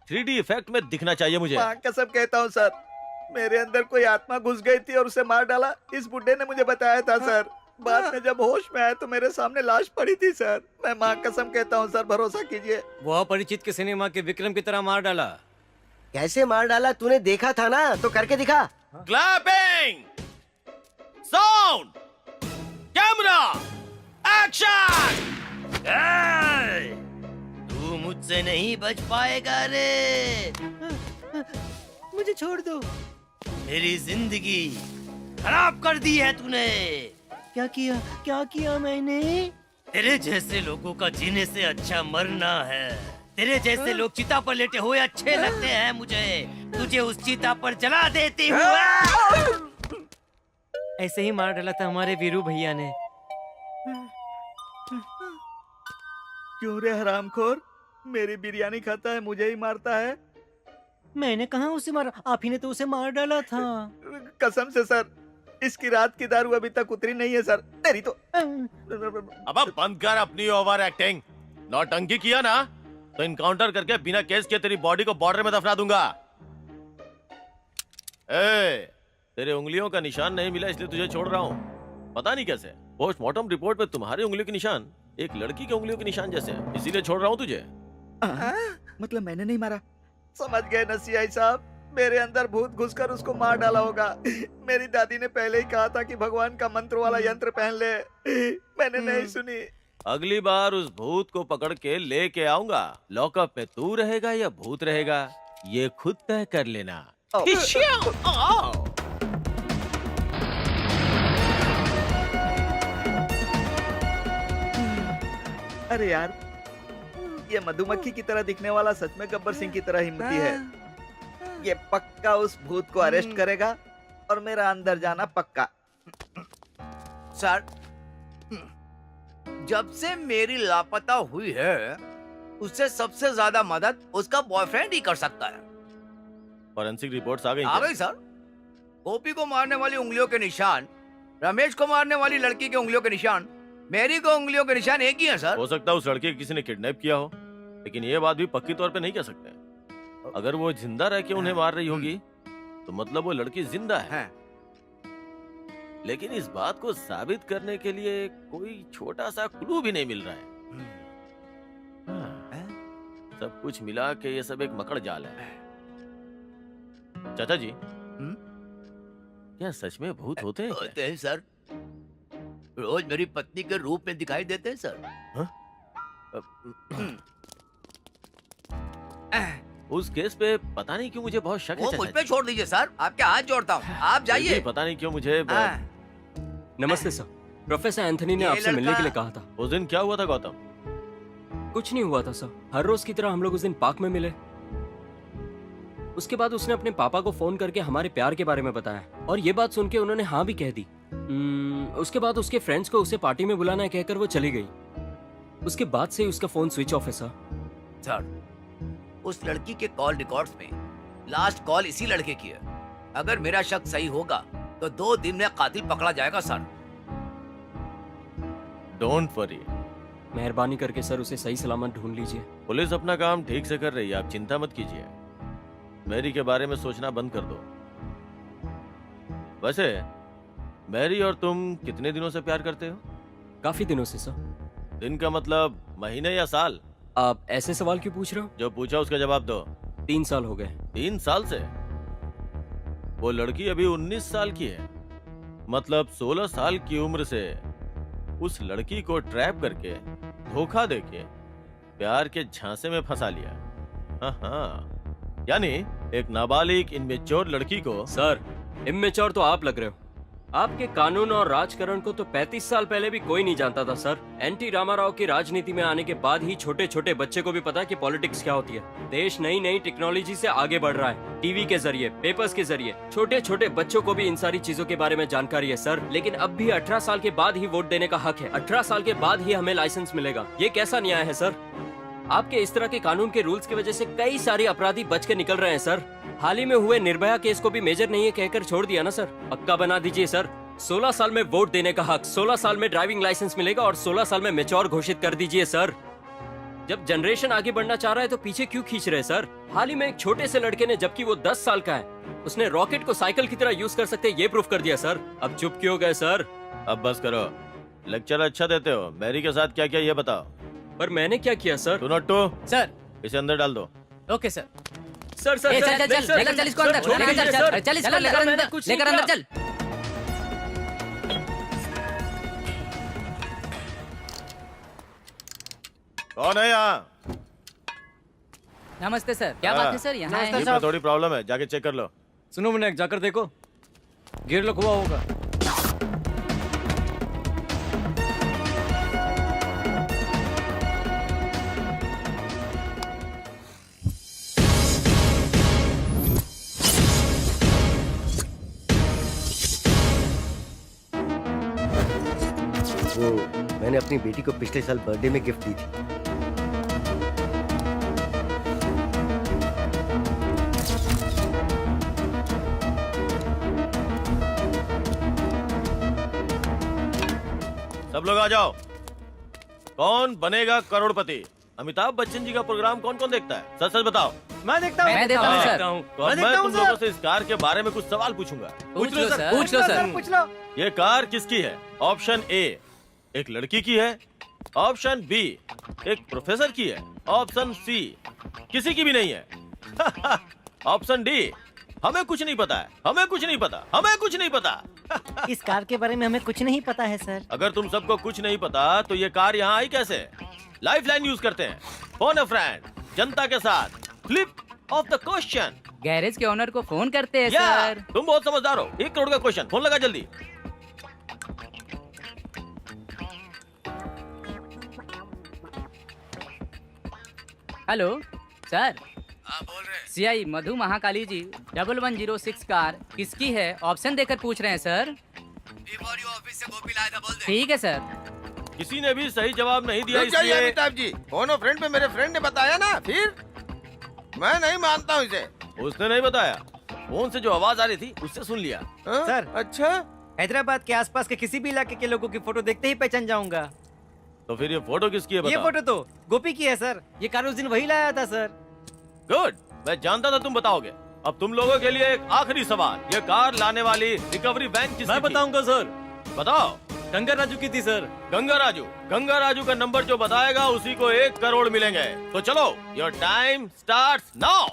3D इफेक्ट में दिखना चाहिए मुझे। माँ कसम कहता हूँ सर, मेरे अंदर कोई आत्मा घुस गई थी और उसे मार डाला। इस बुड्ढे ने मुझे बताया था सर। बाद में जब होश में आया तो मेरे सामने लाश पड़ी थी सर। मैं माँ कसम कहता हूँ सर, भरोसा कीजिए। वो अपरिचित के सिनेमा के विक्रम की तरह मार डाला। कैसे मार डाला? तूने देखा था ना, तो करके दिखा। Clapping sound camera action. तू मुझसे नहीं बच पाएगा रे। मुझे छोड़ दो। मेरी जिंदगी खराब कर दी है तूने। क्या किया मैंने? तेरे जैसे लोगों का जीने से अच्छा मरना है। तेरे जैसे लोग चिता पर लेटे हुए अच्छे लगते हैं मुझे। तुझे उस चिता पर जला देती हूँ। ऐसे ही मार डाला था हमारे वीरू भैया ने। क्यों रे हरामखोर, मेरी बिरयानी खाता है, मुझे ही मारता है। मैंने कहा उसे मारा, आप ही ने तो उसे मार डाला था। कसम से सर, इसकी रात की दारू अभी तक उतरी नहीं है सर। तेरी तो अब बंद कर अपनी ओवर एक्टिंग। नौटंकी किया ना तो इनकाउंटर करके बिना केस के तेरी बॉडी को बॉर्डर में दफना दूंगा। तेरे उंगलियों का निशान नहीं मिला इसलिए तुझे छोड़ रहा हूँ। पता नहीं कैसे पोस्टमार्टम रिपोर्ट में तुम्हारी उंगलियों के निशान एक लड़की की उंगलियों के निशान जैसे हैं, इसीलिए छोड़ रहा हूँ तुझे। मतलब मैंने नहीं मारा। समझ गए ना सीआई साहब, मेरे अंदर भूत घुसकर उसको मार डाला होगा। मेरी दादी ने पहले ही कहा था कि भगवान का मंत्र वाला यंत्र पहन ले, मैंने नहीं सुनी। अगली बार उस भूत को पकड़ के लेके आऊंगा। लॉकअप में तू रहेगा या भूत रहेगा ये खुद तय कर लेना। अरे यार, ये मधुमक्खी की तरह दिखने वाला सच में गब्बर सिंह की तरह हिम्मती है। ये पक्का उस भूत को अरेस्ट करेगा और मेरा अंदर जाना पक्का। सर, जब से मेरी लापता हुई है उससे सबसे ज्यादा मदद उसका बॉयफ्रेंड ही कर सकता है। फॉरेंसिक रिपोर्ट्स आ गई आ क्या? गई सर। गोपी को मारने वाली उंगलियों के निशान, रमेश को मारने वाली लड़की के उंगलियों के निशान, मेरी को उंगलियों के निशान एक ही है सर। हो सकता है उस लड़के को किसी ने किडनैप किया हो, लेकिन ये बात भी पक्की तौर पे नहीं कह सकते। अगर वो जिंदा रह के उन्हें मार रही होगी तो मतलब वो लड़की जिंदा है। लेकिन इस बात को साबित करने के लिए कोई छोटा सा क्लू भी नहीं मिल रहा है। सब कुछ मिला के ये सब एक मकड़ जाल है। चाचा जी, क्या सच में भूत होते हैं क्या? होते हैं सर, रोज मेरी पत्नी के रूप में दिखाई देते हैं सर। उस केस पे पता नहीं क्यों मुझे बहुत शक है। वो मुझ पे छोड़ दीजिए सर, आपके हाथ जोड़ता हूँ, आप जाइए। पता नहीं क्यों मुझे नमस्ते सर, प्रोफेसर एंथनी ने ये आपसे मिलने के लिए कहा था। उस दिन क्या हुआ था गौतम? कुछ नहीं हुआ था सर, हर रोज की तरह हम लोग उस दिन पार्क में मिले। उसके बाद उसने अपने पापा को फोन करके हमारे प्यार के बारे में बताया और ये बात सुन के उन्होंने हाँ भी कह दी। उसके बाद उसके फ्रेंड्स को उसे पार्टी में बुलाना है कहकर वो चली गई। उसके बाद से उसका फोन स्विच ऑफ है सर। सर, उस लड़की के कॉल रिकॉर्ड्स में लास्ट कॉल इसी लड़के की है। अगर मेरा शक सही होगा तो 2 दिन में कातिल पकड़ा जाएगा सर। डोंट वरी, मेहरबानी करके सर उसे सही सलामत ढूंढ लीजिए। पुलिस अपना काम ठीक से कर रही है, आप चिंता मत कीजिए। मैरी के बारे में सोचना बंद कर दो। वैसे मैरी और तुम कितने दिनों से प्यार करते हो? काफी दिनों से सर। दिन का मतलब महीने या साल? आप ऐसे सवाल क्यों पूछ रहे हो? जो पूछा उसका जवाब दो। 3 साल हो गए। 3 साल से? वो लड़की अभी 19 साल की है, मतलब 16 साल की उम्र से उस लड़की को ट्रैप करके धोखा देके प्यार के झांसे में फंसा लिया। हाँ, यानी एक नाबालिग इनमेच्योर लड़की को। सर, इमेच्योर तो आप लग रहे हो। आपके कानून और राजकारण को तो 35 साल पहले भी कोई नहीं जानता था सर। एनटी रामाराव की राजनीति में आने के बाद ही छोटे छोटे बच्चे को भी पता है कि पॉलिटिक्स क्या होती है। देश नई नई टेक्नोलॉजी से आगे बढ़ रहा है, टीवी के जरिए, पेपर्स के जरिए। छोटे छोटे बच्चों को भी इन सारी चीजों के बारे में जानकारी है सर। लेकिन अब भी 18 साल के बाद ही वोट देने का हक है। 18 साल के बाद ही हमें लाइसेंस मिलेगा। ये कैसा न्याय है सर? आपके इस तरह के कानून के रूल्स की वजह से कई सारे अपराधी बच के निकल रहे हैं सर। हाल ही में हुए निर्भया केस को भी मेजर नहीं है कहकर छोड़ दिया ना सर। पक्का बना दीजिए सर। 16 साल में वोट देने का हक, 16 साल में ड्राइविंग लाइसेंस मिलेगा और 16 साल में मैच्योर घोषित कर दीजिए सर। जब जनरेशन आगे बढ़ना चाह रहा है तो पीछे क्यों खींच रहे सर? हाल ही में एक छोटे से लड़के ने, जबकि वो 10 साल का है, उसने रॉकेट को साइकिल की तरह यूज कर सकते ये प्रूफ कर दिया सर। अब चुप क्यों गए सर? अब बस करो, लेक्चर अच्छा देते हो। मैरी के साथ क्या क्या ये बताओ। पर मैंने क्या किया sir? Two not two sir. इसे अंदर डाल दो। Okay sir. सर सर ए, सर, चल चल नहीं, चल सर, लेकर चल इसको सर, अंदर, छोड़ लेकर दीजिए, चल सर। चल इसको सर, लेकर मैंने अंदर, कुछ नहीं लेकर अंदर किया। चल। कौन है यहाँ? नमस्ते सर, क्या हाँ। बात है सर? यहाँ आए हैं। जीप में थोड़ी प्रॉब्लम है, जाके चेक कर लो। सुनो विनायक, जाकर देखो, गियर लॉक हुआ होगा। वो मैंने अपनी बेटी को पिछले साल बर्थडे में गिफ्ट दी थी। सब लोग आ जाओ। कौन बनेगा करोड़पति? अमिताभ बच्चन जी का प्रोग्राम कौन कौन देखता है? सच सच बताओ। मैं देखता हूँ। मैं देखता हूँ सर। तो अब मैं तुम लोगों से इस कार के बारे में कुछ सवाल पूछूंगा। पूछ लो सर, पूछ लो सर। पूछ लो। ये कार किसकी है? ऑप्शन ए, एक लड़की की है। ऑप्शन बी, एक प्रोफेसर की है। ऑप्शन सी, किसी की भी नहीं है। ऑप्शन डी, हमें कुछ नहीं पता है, हमें कुछ नहीं पता, हमें कुछ नहीं पता। इस कार के बारे में हमें कुछ नहीं पता है सर। अगर तुम सबको कुछ नहीं पता तो ये कार यहाँ आई कैसे? लाइफ लाइन यूज करते हैं, फोन अ फ्रेंड, जनता के साथ, flip of the question. Garage के ओनर को फोन करते हैं सर। तुम बहुत समझदार हो। 1 करोड़ का क्वेश्चन, फोन लगा जल्दी। हेलो सर, हाँ बोल रहे हैं। सीआई मधु महाकाली जी 1106 कार किसकी है? ऑप्शन देकर पूछ रहे हैं सर। ऑफिस से गोपी लाया था, बोल दे। ठीक है सर। किसी ने भी सही जवाब नहीं दिया, रुक जाइए इसलिए अमिताभ जी, फोन और फ्रेंड पे मेरे फ्रेंड ने बताया ना, फिर मैं नहीं मानता हूँ इसे। उसने नहीं बताया। फोन से जो आवाज आ रही थी उससे सुन लिया। हाँ? सर। अच्छा, हैदराबाद के आसपास के किसी भी इलाके के लोगों की फोटो देखते ही पहचान जाऊंगा। तो फिर ये फोटो किसकी है ये बताओ? फोटो तो गोपी की है सर। ये कार उस दिन वही लाया था सर। गुड, मैं जानता था तुम बताओगे। अब तुम लोगों के लिए एक आखिरी सवाल। ये कार लाने वाली रिकवरी वैन किसकी मैं थी? बताऊंगा सर। बताओ। गंगा राजू की थी सर। गंगा राजू का नंबर जो बताएगा उसी को 1 करोड़ मिलेंगे। तो चलो, your time starts now.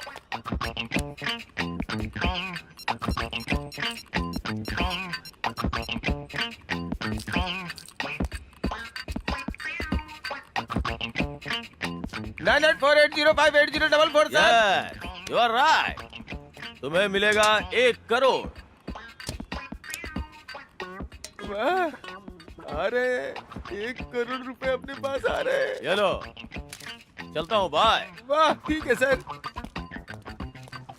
Nine 9848058044 sir. You are right. तुम्हें मिलेगा 1 करोड़। वाह, अरे 1 करोड़ रुपए अपने पास आ रहे हैं। ये लो, चलता हूँ, बाय। वाह, ठीक है सर।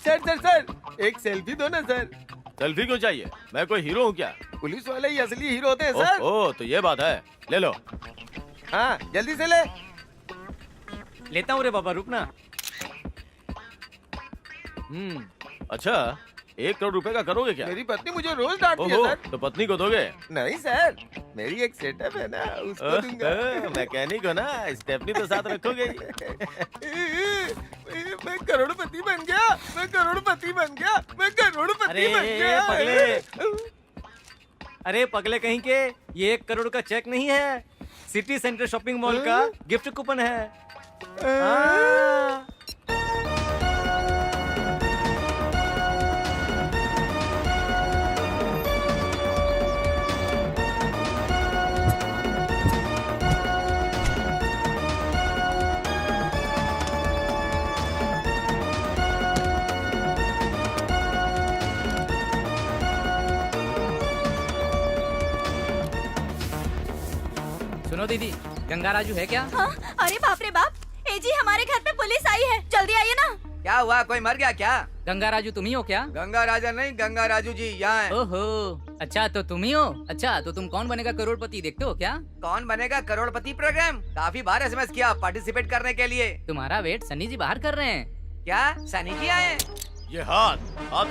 सर सर सर, एक सेल्फी दो ना सर। सेल्फी क्यों चाहिए? मैं कोई हीरो हूँ क्या? पुलिस वाले ही असली हीरो होते हैं सर। ओह, तो ये बात है। ले लो। हाँ, जल्दी से ले। लेता हूँ रे बाबा, रुकना। अच्छा, 1 करोड़ रुपए का करोगे क्या? मेरी पत्नी मुझे रोज डांटती है ओहो, सर। तो पत्नी को दोगे? नहीं सर, मेरी एक सेटअप है ना, उसको दूंगा। मैकेनिक हो ना, स्टेपनी तो साथ रखोगे ही। मैं करोड़पति बन गया, मैं करोड़पति बन गया, मैं करोड़पति अरे बन गया। पगले, अरे पगले कहीं के, ये 1 करोड़ का चेक नहीं है, सिटी सेंटर शॉपिंग मॉल का गिफ्ट कूपन है। हाँ। सुनो दीदी, गंगा राजू है क्या? हाँ? अरे बाप रे बाप, ए जी हमारे घर पे पुलिस आई है, जल्दी आइए ना। क्या हुआ, कोई मर गया क्या? गंगा राजू तुम ही हो क्या? गंगा राजा नहीं, गंगा राजू जी यहाँ है। ओहो, अच्छा तो तुम ही हो। अच्छा तो तुम कौन बनेगा करोड़पति देखते हो क्या? कौन बनेगा करोड़पति प्रोग्राम काफी बार एसएमएस किया पार्टिसिपेट करने के लिए। तुम्हारा वेट सन्नी जी बाहर कर रहे हैं। क्या सनी जी आए? ये हाथ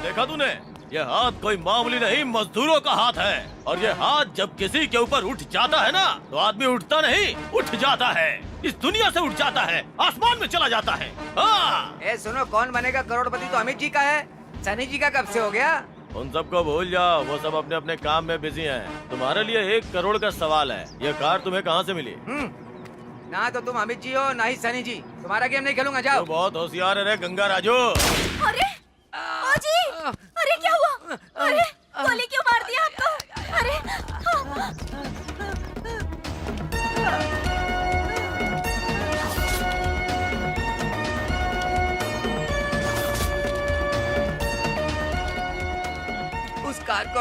देखा तूने? ये हाथ कोई मामूली नहीं, मजदूरों का हाथ है। और ये हाथ जब किसी के ऊपर उठ जाता है ना, तो आदमी उठता नहीं, उठ जाता है। इस दुनिया से उठ जाता है, आसमान में चला जाता है। हाँ। ए सुनो, कौन बनेगा करोड़पति तो अमित जी का है, सनी जी का कब से हो गया? उन सबको भूल जाओ, वो सब अपने अपने काम में बिजी हैं। तुम्हारे लिए 1 करोड़ का सवाल है। ये कार तुम्हें कहाँ से मिली? ना तो तुम अमित जी हो ना ही सनी जी। तुम्हारा गेम नहीं खेलूंगा, जाओ। तो बहुत होशियार है रे गंगा राजू। अरे जी, अरे क्या हुआ? अरे गोली क्यों मार दिया आपको? अरे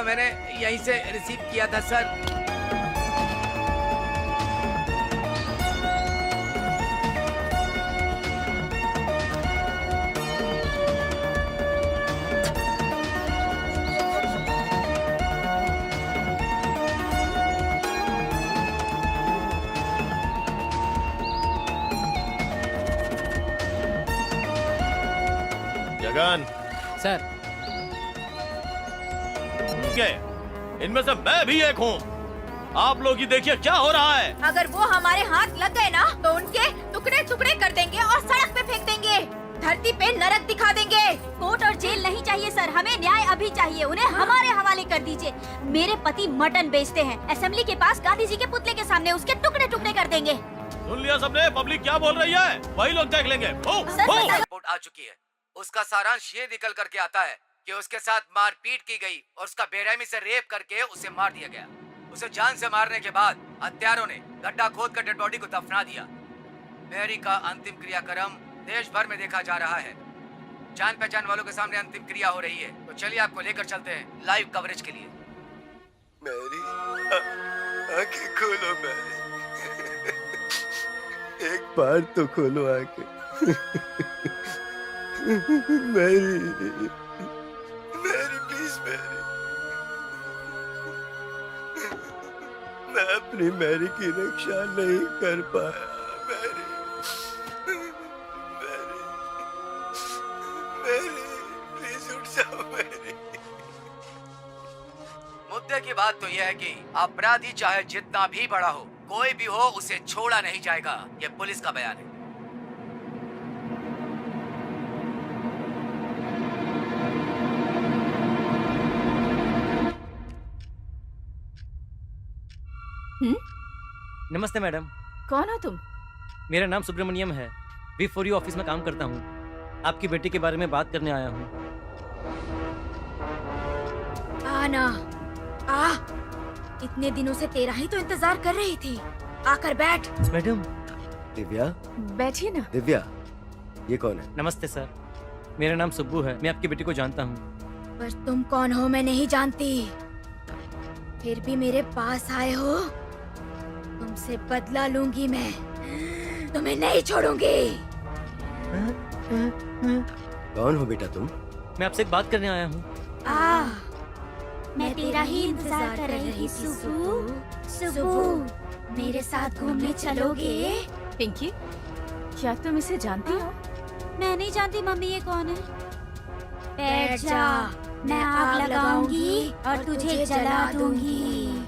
मैंने यहीं से रिसीव किया था सर। जगन सर के इनमें से मैं भी एक हूँ। आप लोग ही देखिए क्या हो रहा है। अगर वो हमारे हाथ लग गए ना तो उनके टुकड़े टुकड़े कर देंगे और सड़क पे फेंक देंगे, धरती पे नरक दिखा देंगे। कोर्ट और जेल नहीं चाहिए सर, हमें न्याय अभी चाहिए। उन्हें हमारे हवाले कर दीजिए। मेरे पति मटन बेचते हैं, असेंबली के पास गांधी जी के पुतले के सामने उसके टुकड़े टुकड़े कर देंगे। सुन लिया सबने, पब्लिक क्या बोल रही है वही लोग देख लेंगे। रिपोर्ट आ चुकी है। उसका सारांश ये निकल करके आता है कि उसके साथ मारपीट की गई और उसका बेरहमी से रेप करके उसे मार दिया गया। उसे जान से मारने के बाद हत्यारों ने गड्ढा खोद कर डेड बॉडी को दफना दिया। मैरी का अंतिम क्रियाक्रम देश भर में देखा जा रहा है। जान पहचान वालों के सामने अंतिम क्रिया हो रही है। तो चलिए आपको लेकर चलते हैं लाइव कवरेज के लिए। मैरी, आंखें खोलो मैरी। एक बार तो खोलो आंखें। Mary, Mary please Mary. मैं अपनी मैरी की रक्षा नहीं कर पाया। मैरी, मैरी, मैरी प्लीज उठ जाओ मैरी। मुद्दे की बात तो यह है कि अपराधी चाहे जितना भी बड़ा हो, कोई भी हो, उसे छोड़ा नहीं जाएगा। ये पुलिस का बयान है। नमस्ते मैडम। कौन हो तुम? मेरा नाम सुब्रमण्यम है। V4U ऑफिस में काम करता हूँ। आपकी बेटी के बारे में बात करने आया हूँ। आना, आ, इतने दिनों से तेरा ही तो इंतजार कर रही थी। आकर बैठ। मैडम। दिव्या, बैठिए ना। दिव्या, ये कौन है? नमस्ते सर, मेरा नाम सुब्बू है। मैं आपकी बेटी को जानता हूँ। पर तुम कौन हो मैं नहीं जानती। फिर भी मेरे पास आए हो। तुमसे बदला लूंगी मैं, तुम्हें नहीं छोड़ूंगी। कौन हो बेटा तुम? मैं आपसे एक बात करने आया हूँ। मैं तेरा ही इंतजार कर रही थी सुबू। मेरे साथ घूमने चलोगे? पिंकी, क्या तुम इसे जानती हो? मैं नहीं जानती मम्मी, ये कौन है? बैठ जा, मैं आग लगाऊंगी और तुझे जला दूंगी।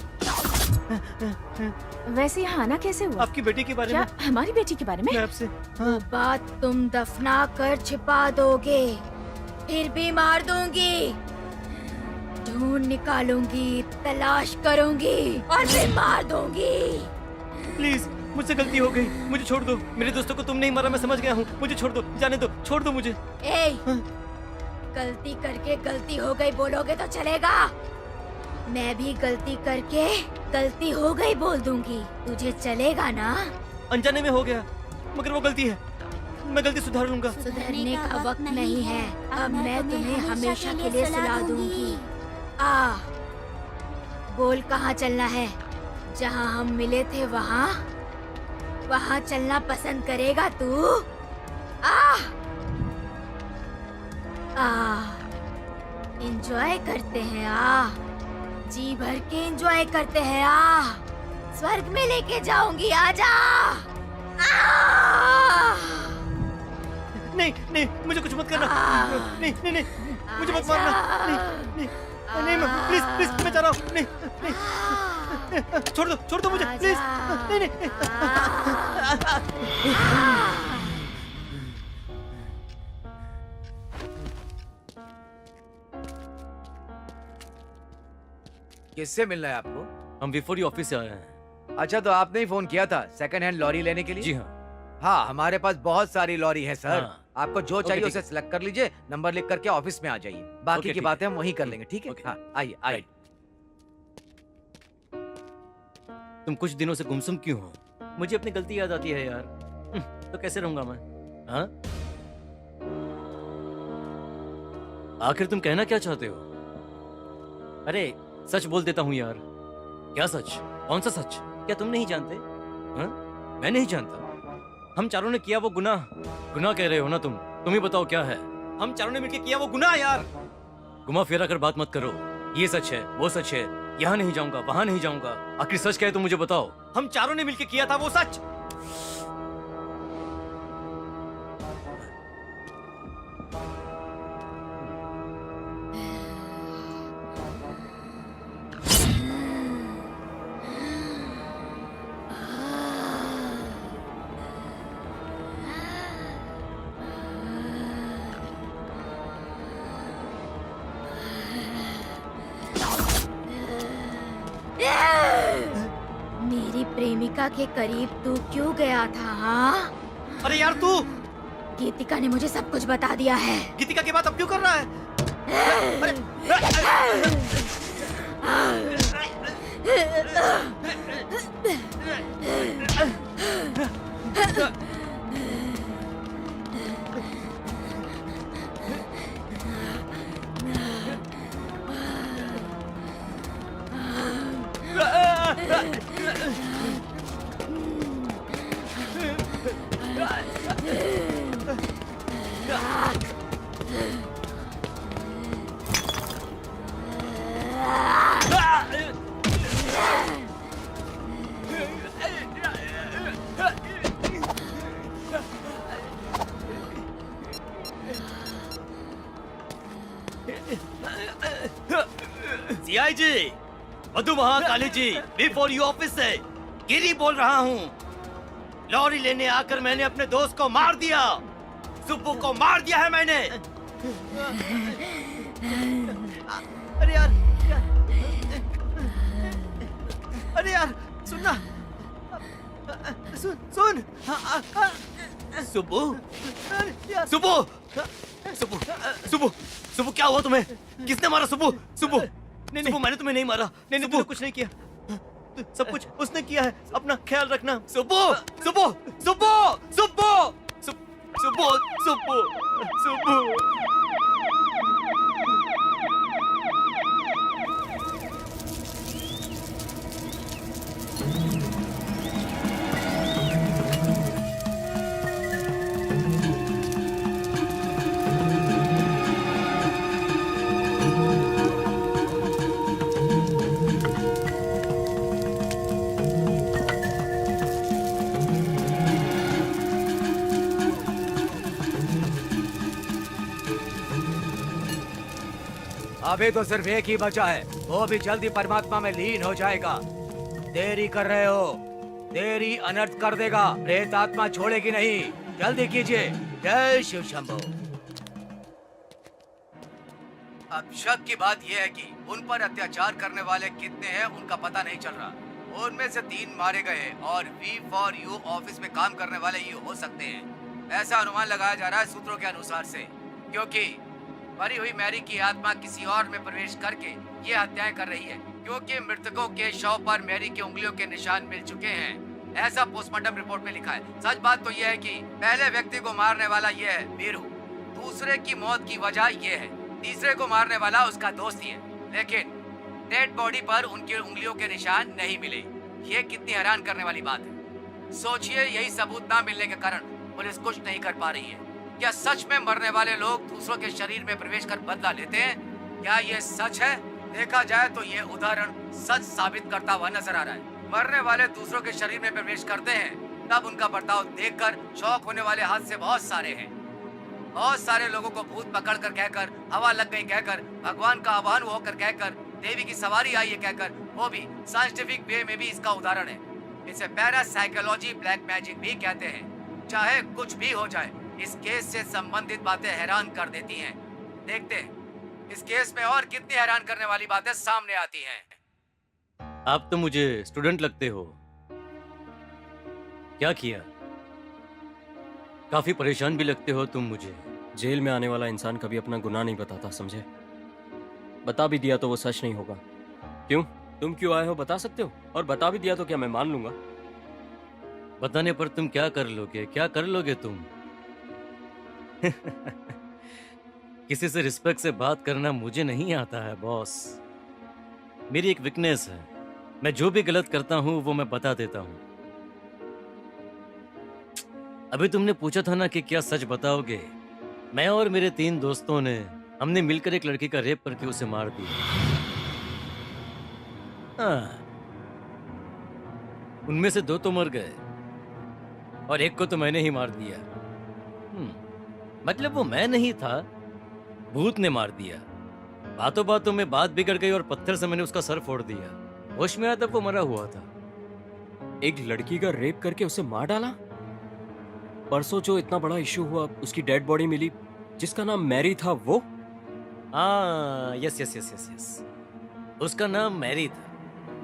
वैसे यहाँ आना कैसे हुआ? आपकी बेटी के बारे क्या में। हमारी बेटी के बारे में? मैं आपसे वो बात तुम दफना कर छिपा दोगे, फिर भी मार दूंगी। ढूंढ निकालूंगी, तलाश करूंगी और फिर मार दूंगी। प्लीज, मुझसे गलती हो गई, मुझे छोड़ दो। मेरे दोस्तों को तुम नहीं मारा, मैं समझ गया हूँ। मुझे छोड़ दो, जाने दो, छोड़ दो मुझे। गलती करके गलती हो गई बोलोगे तो चलेगा? मैं भी गलती करके गलती हो गई बोल दूंगी, तुझे चलेगा ना? अनजाने में हो गया, मगर वो गलती है। मैं गलती सुधार लूंगा। सुधरने का वक्त नहीं है। अब मैं तुम्हें हमेशा के लिए सुला दूंगी। बोल कहाँ चलना है? जहाँ हम मिले थे वहाँ चलना पसंद करेगा तू? एंजॉय करते हैं। जी भर के एंजॉय करते हैं। स्वर्ग में लेके जाऊंगी, आजा। नहीं नहीं, मुझे कुछ मत करना। नहीं नहीं नहीं, मुझे मत मारना। नहीं नहीं नहीं, प्लीज प्लीज, मैं जा रहा हूँ। नहीं नहीं, छोड़ दो मुझे, प्लीज। नहीं नहीं। किससे मिलना है आपको? हम V4U ऑफिस से आए हैं। अच्छा, तो आपने ही फोन किया था सेकंड हैंड लॉरी लेने के लिए? जी हाँ। हाँ, हमारे पास बहुत सारी लॉरी है सर। हाँ। आपको जो चाहिए उसे सिलेक्ट कर लीजिए, नंबर लिख करके ऑफिस में आ जाइए। बाकी की ठीक बातें हम वहीं कर लेंगे, ठीक है? ओके। हाँ, आइए आइए। तुम कुछ दिनों से गुमसुम क्यों हो? मुझे अपनी गलती याद आती है यार। तो कैसे रहूंगा मैं? हाँ? आखिर तुम कहना क्या चाहते हो? अरे सच बोल देता हूँ यार। क्या सच? कौन सा सच? क्या तुम नहीं जानते? हाँ? मैं नहीं जानता। हम चारों ने किया वो गुनाह। गुनाह कह रहे हो ना तुम ही बताओ क्या है? हम चारों ने मिलकर किया वो गुनाह यार। घुमा फिरा कर बात मत करो। ये सच है, वो सच है, यहाँ नहीं जाऊंगा, वहां नहीं जाऊंगा। आखिर सच क्या है तुम मुझे बताओ। हम चारों ने मिलकर किया था वो सच। मेरी प्रेमिका के करीब तू क्यों गया था? हाँ? अरे यार तू गीतिका ने मुझे सब कुछ बता दिया है। गीतिका की बात अब क्यों कर रहा है? CIG, Madhu Mahakali ji, before you office से गिरी बोल रहा हूँ। लॉरी लेने आकर मैंने अपने दोस्त को मार दिया। सुब्बू को मार दिया है मैंने। अरे यार, अरे यार सुनना, सुन सुब्बू, सुब्बू, सुब्बू, सुब्बू, सुब्बू क्या हुआ तुम्हें? किसने मारा सुब्बू? सुब्बू, सुब्बू मैंने तुम्हें नहीं मारा। नहीं सुब्बू कुछ नहीं किया, सब कुछ उसने किया है। अपना ख्याल रखना। सुब्बू, सुब्बू, सुब्बू, सुब्बू, सुब्बू, सुब्बू, सुब्बू। अभी तो सिर्फ एक ही बचा है, वो भी जल्दी परमात्मा में लीन हो जाएगा। देरी कर रहे हो, देरी अनर्थ कर देगा। प्रेत आत्मा छोड़ेगी नहीं, जल्दी कीजिए। जय शिव शंभो। अब शक की बात यह है कि उन पर अत्याचार करने वाले कितने हैं उनका पता नहीं चल रहा। उनमें से 3 मारे गए और V4U ऑफिस में काम करने वाले ये हो सकते हैं, ऐसा अनुमान लगाया जा रहा है सूत्रों के अनुसार से, क्योंकि मरी हुई मैरी की आत्मा किसी और में प्रवेश करके ये हत्याएं कर रही है, क्योंकि मृतकों के शव पर मैरी की उंगलियों के निशान मिल चुके हैं, ऐसा पोस्टमार्टम रिपोर्ट में लिखा है। सच बात तो यह है कि पहले व्यक्ति को मारने वाला ये है वीरू, दूसरे की मौत की वजह ये है, तीसरे को मारने वाला उसका दोस्त ही है, लेकिन डेड बॉडी पर उनकी उंगलियों के निशान नहीं मिले। ये कितनी हैरान करने वाली बात है। सोचिए, यही सबूत ना मिलने के कारण पुलिस कुछ नहीं कर पा रही है। क्या सच में मरने वाले लोग दूसरों के शरीर में प्रवेश कर बदला लेते हैं? क्या ये सच है? देखा जाए तो ये उदाहरण सच साबित करता हुआ नजर आ रहा है। मरने वाले दूसरों के शरीर में प्रवेश करते हैं, तब उनका बर्ताव देखकर शौक होने वाले हादसे बहुत सारे हैं। बहुत सारे लोगों को भूत पकड़ कर कहकर, हवा लग गई कहकर, भगवान का आह्वान होकर कहकर, देवी की सवारी आई है कहकर, वो भी साइंटिफिक वे में भी इसका उदाहरण है। इसे पैरासाइकोलॉजी, ब्लैक मैजिक भी कहते हैं। चाहे कुछ भी हो जाए, इस केस से संबंधित बातें हैरान कर देती हैं। देखते हैं इस केस में और कितनी हैरान करने वाली बातें सामने आती हैं। आप तो मुझे स्टूडेंट लगते हो। क्या किया? काफी परेशान भी लगते हो तुम मुझे। जेल में आने वाला इंसान कभी अपना गुनाह नहीं बताता, समझे? बता भी दिया तो वो सच नहीं होगा। क्यों? तुम क्यों आए हो बता सकते हो? और बता भी दिया तो क्या मैं मान लूंगा? बताने पर तुम क्या कर लोगे? क्या कर लोगे तुम? किसी से रिस्पेक्ट से बात करना मुझे नहीं आता है बॉस। मेरी एक वीकनेस है, मैं जो भी गलत करता हूँ वो मैं बता देता हूँ। अभी तुमने पूछा था ना कि क्या सच बताओगे। मैं और मेरे 3 दोस्तों ने हमने मिलकर एक लड़की का रेप करके उसे मार दिया। हाँ, उनमें से 2 तो मर गए और एक को तो मैंने ही मार दिया। मतलब वो मैं नहीं था, भूत ने मार दिया। बातों बातों में बात बिगड़ गई और पत्थर से मैंने उसका सर फोड़ दिया। होश में आया तब वो मरा हुआ था। एक लड़की का रेप करके उसे मार डाला? परसों जो इतना बड़ा इशू हुआ, उसकी डेड बॉडी मिली जिसका नाम मैरी था, वो? हाँ, yes yes yes yes yes, उसका नाम मैरी था।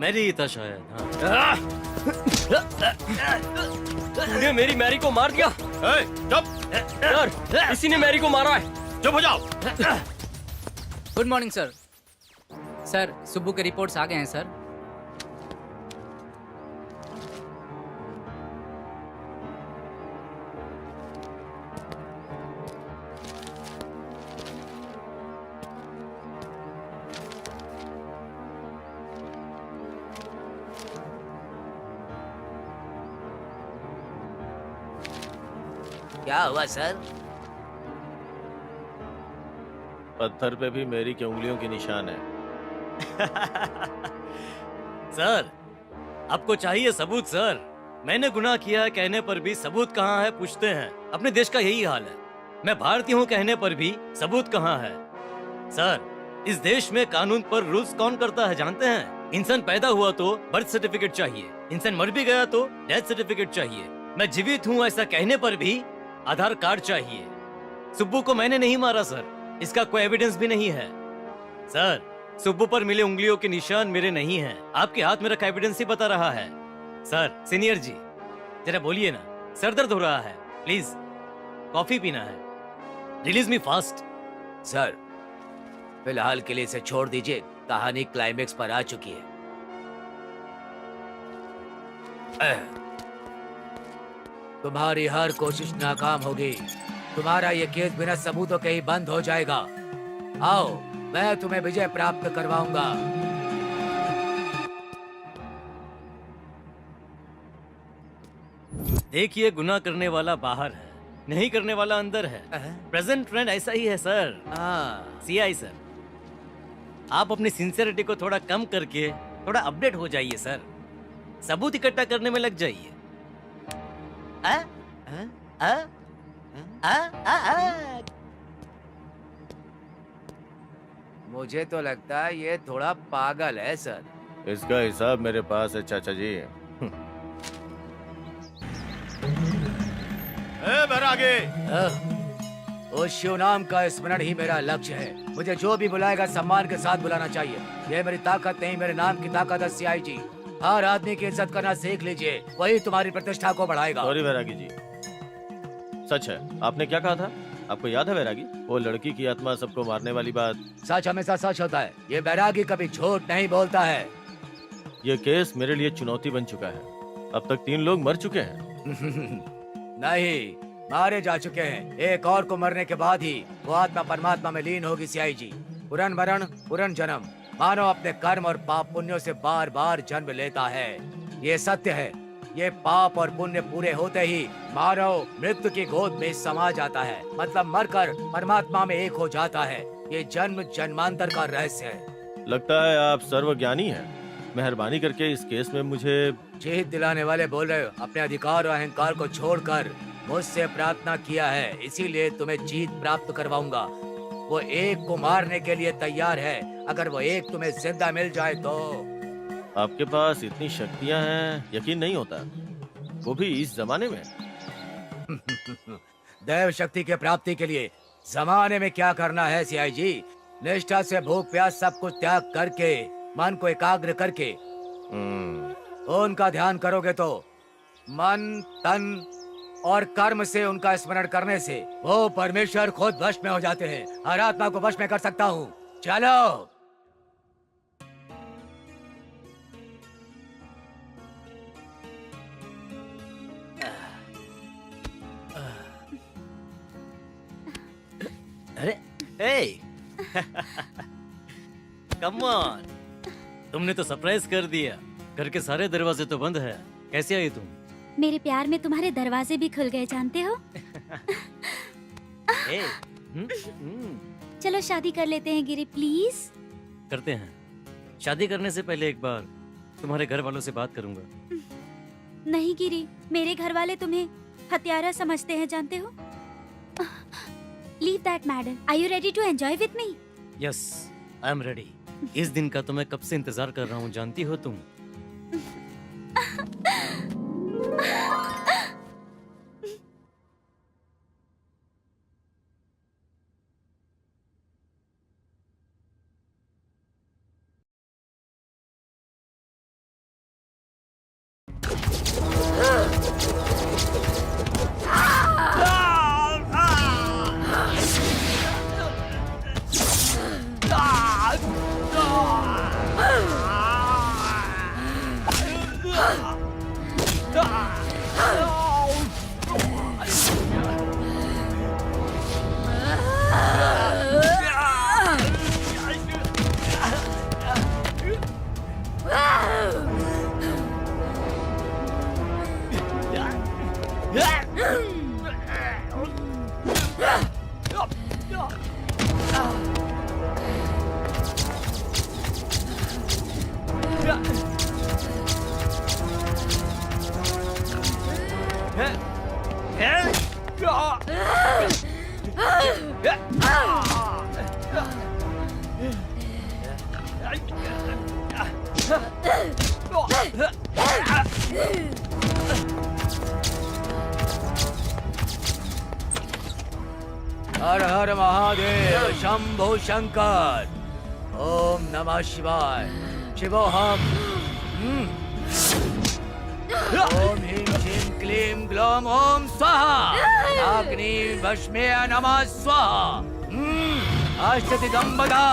मैरी था शायद। हाँ। तूने मेरी मैरी को मार दिया? चुप! सर, इसी ने मैरी को मारा है। चुप हो जाओ! Good morning sir. Sir, Subbu के रिपोर्ट्स आ गए हैं सर। क्या हुआ सर? पत्थर पे भी मेरी की उंगलियों के निशान है। सर, आपको चाहिए सबूत सर। मैंने गुनाह किया है कहने पर भी सबूत कहाँ है पूछते हैं। अपने देश का यही हाल है। मैं भारतीय हूँ कहने पर भी सबूत कहाँ है? सर, इस देश में कानून पर रूल्स कौन करता है जानते हैं? इंसान पैदा हुआ तो बर्थ सर्टिफिकेट चाहिए, इंसान मर भी गया तो डेथ सर्टिफिकेट चाहिए। मैं जीवित हूँ ऐसा कहने पर भी आधार कार्ड चाहिए। सुब्बू को मैंने नहीं मारा सर, इसका कोई एविडेंस भी नहीं है। सर, सुब्बू पर मिले उंगलियों के निशान मेरे नहीं हैं। आपके हाथ में रखा एविडेंस ही बता रहा है। सर, सीनियर जी, जरा बोलिए ना, सर दर्द हो रहा है, प्लीज कॉफी पीना है। रिलीज मी फास्ट। सर, फिलहाल के लिए इसे छोड़ दीजिए, कहानी क्लाइमेक्स पर आ चुकी है। तुम्हारी हर कोशिश नाकाम होगी। तुम्हारा ये केस बिना सबूतों के ही बंद हो जाएगा। आओ, मैं तुम्हें विजय प्राप्त करवाऊंगा। देखिए, गुनाह करने वाला बाहर है, नहीं करने वाला अंदर है। प्रेजेंट ट्रेंड ऐसा ही है सर। सीआई सर, आप अपनी सिंसियरिटी को थोड़ा कम करके थोड़ा अपडेट हो जाइए सर। सबूत इकट्ठा करने में लग जाइए। मुझे तो लगता है ये थोड़ा पागल है सर। इसका हिसाब मेरे पास है चाचा जी। बैरागी! उस शिव नाम का स्मरण ही मेरा लक्ष्य है। मुझे जो भी बुलाएगा सम्मान के साथ बुलाना चाहिए। ये मेरी ताकत नहीं, मेरे नाम की ताकत है सीआई जी। हर आदमी की इज्जत करना सीख लीजिए, वही तुम्हारी प्रतिष्ठा को बढ़ाएगा। सॉरी बैरागी जी, सच है। आपने क्या कहा था? आपको याद है बैरागी, वो लड़की की आत्मा सबको मारने वाली बात? सच हमेशा सच होता है। ये बैरागी कभी झूठ नहीं बोलता है। ये केस मेरे लिए चुनौती बन चुका है। अब तक 3 लोग मर चुके हैं। नहीं, मारे जा चुके हैं। एक और को मरने के बाद ही वो आत्मा परमात्मा में लीन होगी सीआई जी। पुरन मरण पुरन जन्म। मानव अपने कर्म और पाप पुण्यों से बार बार जन्म लेता है, ये सत्य है। ये पाप और पुण्य पूरे होते ही मानव मृत्यु की गोद में समा जाता है, मतलब मरकर परमात्मा में एक हो जाता है। ये जन्म जन्मांतर का रहस्य है। लगता है आप सर्वज्ञानी हैं। मेहरबानी करके इस केस में मुझे जीत दिलाने वाले बोल रहे हो। अपने अधिकार और अहंकार को छोड़कर मुझसे प्रार्थना किया है, इसीलिए तुम्हें जीत प्राप्त करवाऊंगा। वो एक को मारने के लिए तैयार है। अगर वो एक तुम्हें जिंदा मिल जाए तो। आपके पास इतनी शक्तियां हैं, यकीन नहीं होता, वो भी इस जमाने में। दैव शक्ति के प्राप्ति के लिए जमाने में क्या करना है सीआई जी? निष्ठा से भूख प्यास सब कुछ त्याग करके, मन को एकाग्र करके उनका ध्यान करोगे तो मन तन और कर्म से उनका स्मरण करने से वो परमेश्वर खुद वश में हो जाते हैं। हर आत्मा को वश में कर सकता हूँ। चलो। अरे, hey! Come on! तुमने तो सरप्राइज कर दिया। घर के सारे दरवाजे तो बंद है, कैसे आई तुम? मेरे प्यार में तुम्हारे दरवाजे भी खुल गए, जानते हो? ए, चलो शादी कर लेते हैं गिरी, प्लीज। करते हैं। शादी करने से पहले एक बार तुम्हारे घर वालों से बात करूंगा। नहीं गिरी, मेरे घर वाले तुम्हें हत्यारा समझते हैं, जानते हो? Leave that matter. Are you ready to enjoy with me? Yes, I am ready. इस दिन का तो मैं कब से इंतजार कर रहा हूँ, जानती हो तुम? हर हर महादेव शंभो शंकर। ओम नमः शिवाय। शिवोहम। ओम ह्रीं श्रीं क्लीं ग्लौम ओम स्वाहा। अग्नि भस्मेय नमः स्वाहा। अष्टदिगंबरा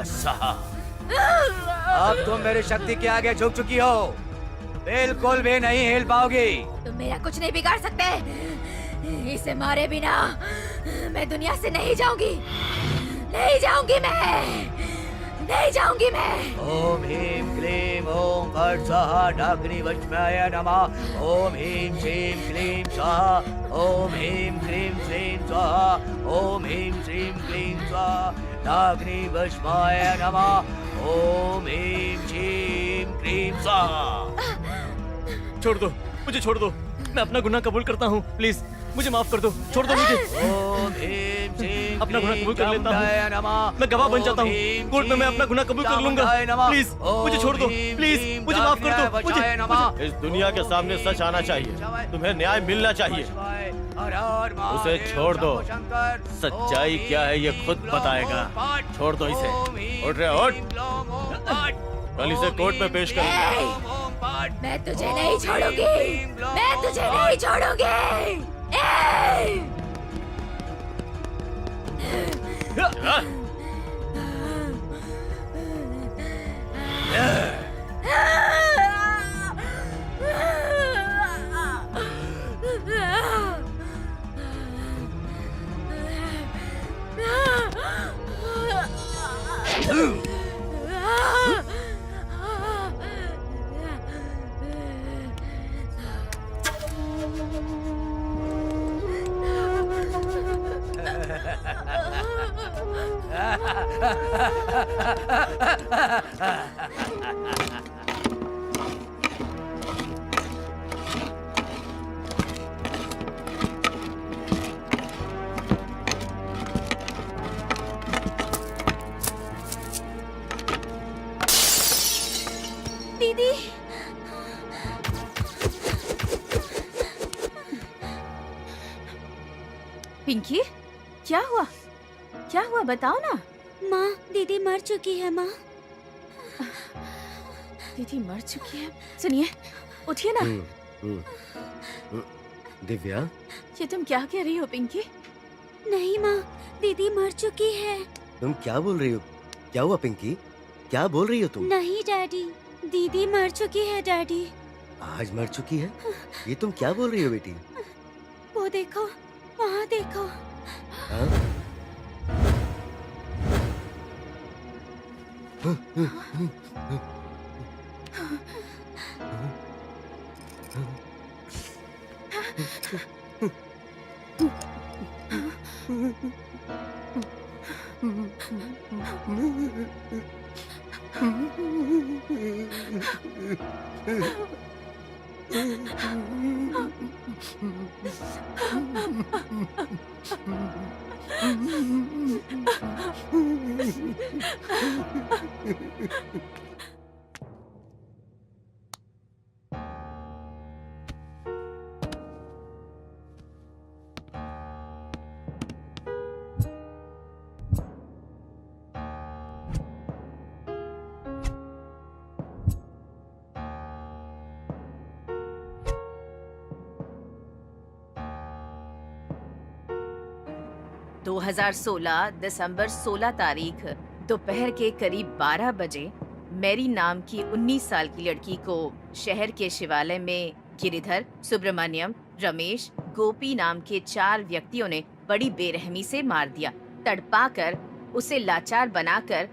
स्वाहा। अब तुम मेरी शक्ति के आगे झुक चुकी हो, बिल्कुल भी नहीं हिल पाओगी। तुम मेरा कुछ नहीं बिगाड़ सकते। इसे मारे बिना मैं दुनिया से नहीं जाऊंगी, नहीं जाऊंगी मैं, नहीं जाऊंगी मैं। ओम ह्रीं क्लीं ओम फट् स्वाहा। अग्नि भस्माय नमः। ओम ह्रीं श्रीं क्लीं स्वाहा। ओम ह्रीं क्लीं श्रीं स्वाहा। ओम ह्रीं श्रीं क्लीं स्वाहा। अग्नि भस्माय नमः। ओम ह्रीं श्रीं क्लीं स्वाहा। छोड़ दो मुझे, छोड़ दो। मैं अपना गुनाह कबूल करता हूँ, प्लीज मुझे माफ कर दो, छोड़ दो मुझे। ओम ह्रीं श्रीं अपना गुनाह कबूल कर लेता चामुंडाय नमः। हूँ, मैं गवाह बन जाता हूँ। कोर्ट में मैं अपना गुनाह कबूल कर लूंगा। प्लीज मुझे छोड़ दो, प्लीज मुझे माफ कर दो। मुझे इस दुनिया के सामने सच आना चाहिए, तुम्हें न्याय मिलना चाहिए। उसे छोड़ दो, सच्चाई क्या है ये खुद बताएगा। छोड़ दो इसे। उठ रहे उठ, कल इसे कोर्ट में पेश करूंगा। मैं तुझे नहीं छोड़ूंगी, मैं तुझे नहीं छोड़ूंगी। दीदी, पिंकी, क्या हुआ? क्या हुआ बताओ ना। माँ, दीदी मर चुकी है माँ। दीदी मर चुकी है? सुनिए, उठिए ना। दिव्या, ये तुम क्या कह रही हो पिंकी? नहीं माँ, दीदी मर चुकी है। तुम क्या बोल रही हो? क्या हुआ पिंकी? क्या बोल रही हो तुम? नहीं डैडी, दीदी मर चुकी है डैडी। आज मर चुकी है? ये तुम क्या बोल रही हो बेटी? वो देखो, वहाँ देखो। हाँ? दिसंबर 16 तारीख दोपहर के करीब 12 बजे मैरी नाम की 19 साल की लड़की को शहर के शिवालय में गिरिधर, सुब्रमण्यम, रमेश, गोपी नाम के 4 व्यक्तियों ने बड़ी बेरहमी से मार दिया। तड़पाकर उसे लाचार बनाकर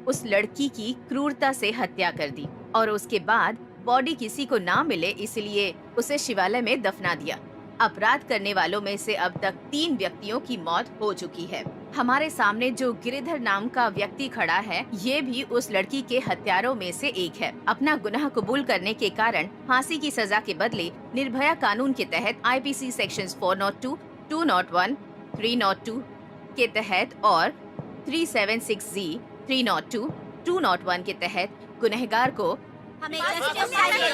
उस लड़की की क्रूरता से हत्या कर दी और उसके बाद बॉडी किसी को ना मिले इसलिए उसे शिवालय में दफना दिया। अपराध करने वालों में से अब तक 3 व्यक्तियों की मौत हो चुकी है। हमारे सामने जो गिरिधर नाम का व्यक्ति खड़ा है, ये भी उस लड़की के हत्यारों में से एक है। अपना गुनाह कबूल करने के कारण फांसी की सजा के बदले निर्भया कानून के तहत आईपीसी सेक्शंस 402, 201, 302 के तहत और 376G, 302, 201 के तहत गुनहगार को हमें जस्टिस चाहिए।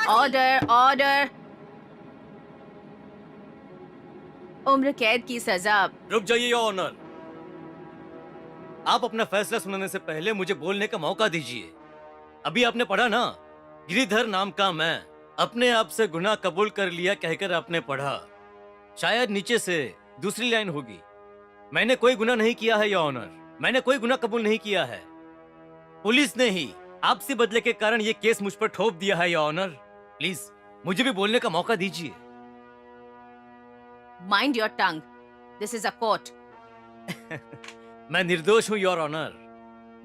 ऑर्डर ऑर्डर उम्र कैद की सजा। रुक जाइए योर ऑनर, आप अपना फैसला सुनाने से पहले मुझे बोलने का मौका दीजिए। अभी आपने पढ़ा ना, गिरिधर नाम का मैं अपने आप से गुनाह कबूल कर लिया कहकर आपने पढ़ा। शायद नीचे से दूसरी लाइन होगी, मैंने कोई गुनाह नहीं किया है योर ऑनर, मैंने कोई गुनाह कबूल नहीं किया है। पुलिस ने ही आपसी बदले के कारण ये केस मुझ पर ठोप दिया है योर ऑनर। प्लीज मुझे भी बोलने का मौका दीजिए। Mind your tongue, this is a court. मैं निर्दोष हूँ योर ऑनर।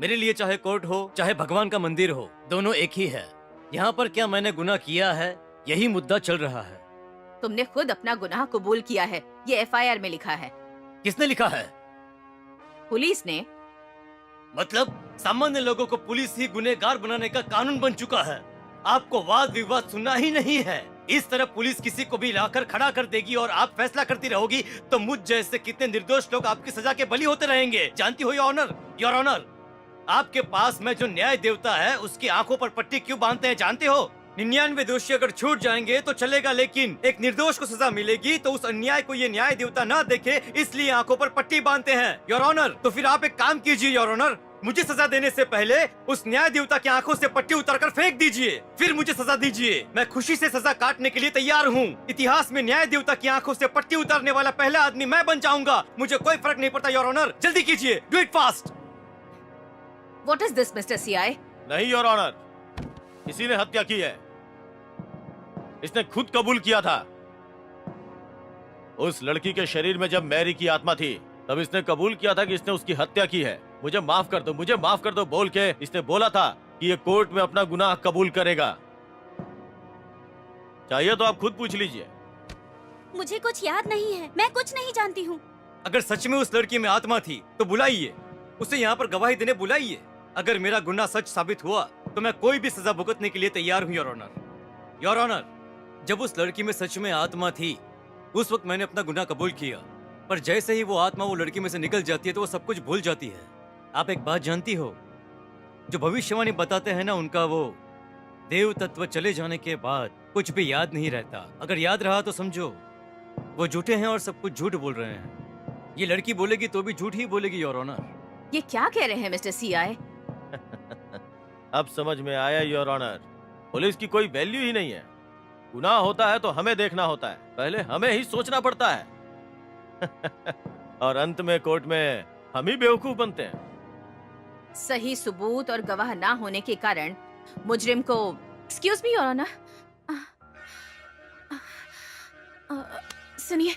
मेरे लिए चाहे कोर्ट हो चाहे भगवान का मंदिर हो, दोनों एक ही है। यहाँ पर क्या मैंने गुनाह किया है, यही मुद्दा चल रहा है। तुमने खुद अपना गुनाह कबूल किया है, ये एफआईआर में लिखा है। किसने लिखा है? पुलिस ने। मतलब सामान्य लोगों को पुलिस ही गुनहगार बनाने का कानून बन चुका है। आपको वाद विवाद सुनना ही नहीं है। इस तरह पुलिस किसी को भी लाकर खड़ा कर देगी और आप फैसला करती रहोगी तो मुझ जैसे कितने निर्दोष लोग आपकी सजा के बलि होते रहेंगे। जानती हो योर ऑनर, आपके पास में जो न्याय देवता है उसकी आंखों पर पट्टी क्यों बांधते हैं जानते हो? 99 दोषी अगर छूट जाएंगे तो चलेगा, लेकिन एक निर्दोष को सजा मिलेगी तो उस अन्याय को ये न्याय देवता ना देखे, इसलिए आंखों पर पट्टी बांधते हैं योर ऑनर। तो फिर आप एक काम कीजिए योर ऑनर, मुझे सजा देने से पहले उस न्याय देवता की आंखों से पट्टी उतारकर फेंक दीजिए, फिर मुझे सजा दीजिए। मैं खुशी से सजा काटने के लिए तैयार हूँ। इतिहास में न्याय देवता की आंखों से पट्टी उतारने वाला पहला आदमी मैं बन जाऊंगा। मुझे कोई फर्क नहीं पड़ता योर ऑनर, जल्दी कीजिए, do it fast. What is this mister CI? नहीं योर ऑनर, इसी ने हत्या की है। इसने खुद कबूल किया था। उस लड़की के शरीर में जब मैरी की आत्मा थी तब इसने कबूल किया था कि इसने उसकी हत्या की है। मुझे माफ कर दो, मुझे माफ कर दो बोल के इसने बोला था कि ये कोर्ट में अपना गुनाह कबूल करेगा। चाहिए तो आप खुद पूछ लीजिए। मुझे कुछ याद नहीं है, मैं कुछ नहीं जानती हूँ। अगर सच में उस लड़की में आत्मा थी तो बुलाइए उसे, यहाँ पर गवाही देने बुलाइए। अगर मेरा गुनाह सच साबित हुआ तो मैं कोई भी सजा भुगतने के लिए तैयार हूँ योर ऑनर। योर ऑनर, जब उस लड़की में सच में आत्मा थी उस वक्त मैंने अपना गुनाह कबूल किया, पर जैसे ही वो आत्मा वो लड़की में से निकल जाती है तो वो सब कुछ भूल जाती है। आप एक बात जानती हो, जो भविष्यवाणी बताते हैं ना उनका वो देव तत्व चले जाने के बाद कुछ भी याद नहीं रहता। अगर याद रहा तो समझो वो झूठे हैं और सब कुछ झूठ बोल रहे हैं। ये लड़की बोलेगी तो भी झूठ ही बोलेगी योर ऑनर। ये क्या कह रहे हैं मिस्टर सीआई? अब समझ में आया योर ऑनर, पुलिस की कोई वैल्यू ही नहीं है। गुनाह होता है तो हमें देखना होता है, पहले हमें ही सोचना पड़ता है। और अंत में कोर्ट में हम ही बेवकूफ बनते हैं। सही सबूत और गवाह ना होने के कारण मुजरिम को, एक्सक्यूज मी योर ऑनर, सुनिए,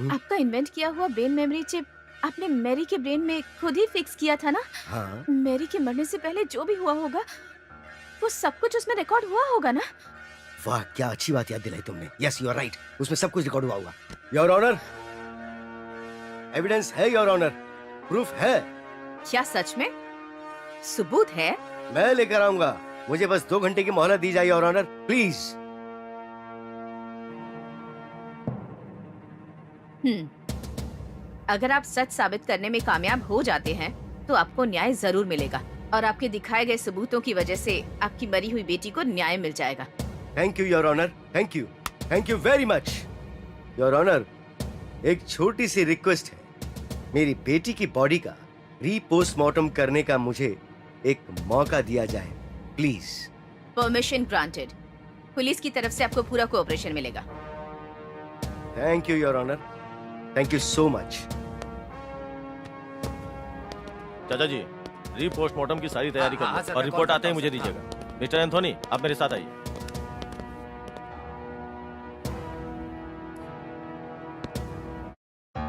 आपका इन्वेंट किया हुआ ब्रेन मेमोरी चिप आपने मैरी के ब्रेन में खुद ही फिक्स किया था ना? हाँ। मैरी के मरने से पहले जो भी हुआ होगा वो सब कुछ उसमें रिकॉर्ड हुआ होगा ना? वाह, क्या अच्छी बात याद दिलाई तुमने। यस, यू आर राइट, उसमें सब कुछ रिकॉर्ड हुआ होगा। योर ऑनर, एविडेंस है योर ऑनर, प्रूफ है। क्या सच में सबूत है? मैं लेकर आऊंगा, मुझे बस 2 घंटे की मोहलत दी जाए योर ऑनर, प्लीज। अगर आप सच साबित करने में कामयाब हो जाते हैं तो आपको न्याय जरूर मिलेगा और आपके दिखाए गए सबूतों की वजह से आपकी मरी हुई बेटी को न्याय मिल जाएगा। Thank you your honour, thank you very much your honour. एक छोटी सी रिक्वेस्ट है, मेरी बेटी की बॉडी का रीपोस्टमार्टम करने का मुझे एक मौका दिया जाए, प्लीज। Permission granted. पुलिस की तरफ से आपको पूरा कोऑपरेशन मिलेगा। Thank you your honour, thank you so much. चाचा जी, रीपोस्टमार्टम की सारी तैयारी कर हाँ, लो सर, और मैं रिपोर्ट कॉल आते ही करता मुझे हूँ, सर। दीजिएगा। मिस्टर एंथोनी, आप मेरे साथ आइए।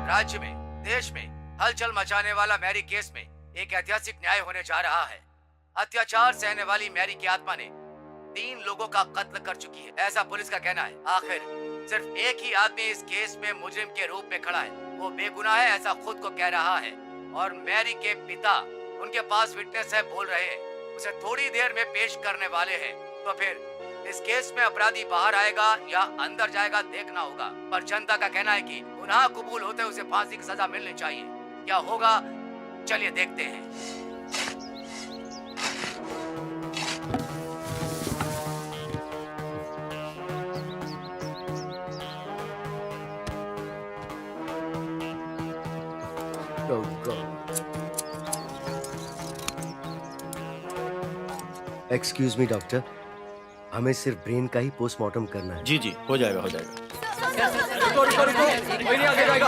राज्य में, देश में हलचल मचाने वाला मैरी केस में एक ऐतिहासिक न्याय होने जा रहा है। अत्याचार सहने वाली मैरी की आत्मा ने 3 लोगों का कत्ल कर चुकी है, ऐसा पुलिस का कहना है। आखिर सिर्फ एक ही आदमी इस केस में मुजरिम के रूप में खड़ा है, वो बेगुनाह है ऐसा खुद को कह रहा है और मैरी के पिता उनके पास विटनेस है बोल रहे हैं, उसे थोड़ी देर में पेश करने वाले हैं। तो फिर इस केस में अपराधी बाहर आएगा या अंदर जाएगा देखना होगा, पर जनता का कहना है कि गुनाह कबूल होते उसे फांसी की सजा मिलनी चाहिए। क्या होगा, चलिए देखते हैं। Oh God. Excuse me doctor, हमें सिर्फ ब्रेन का ही पोस्टमार्टम करना है। जी जी, हो जाएगा हो जाएगा। रुको रुको रुको, कोई नहीं आगे जाएगा।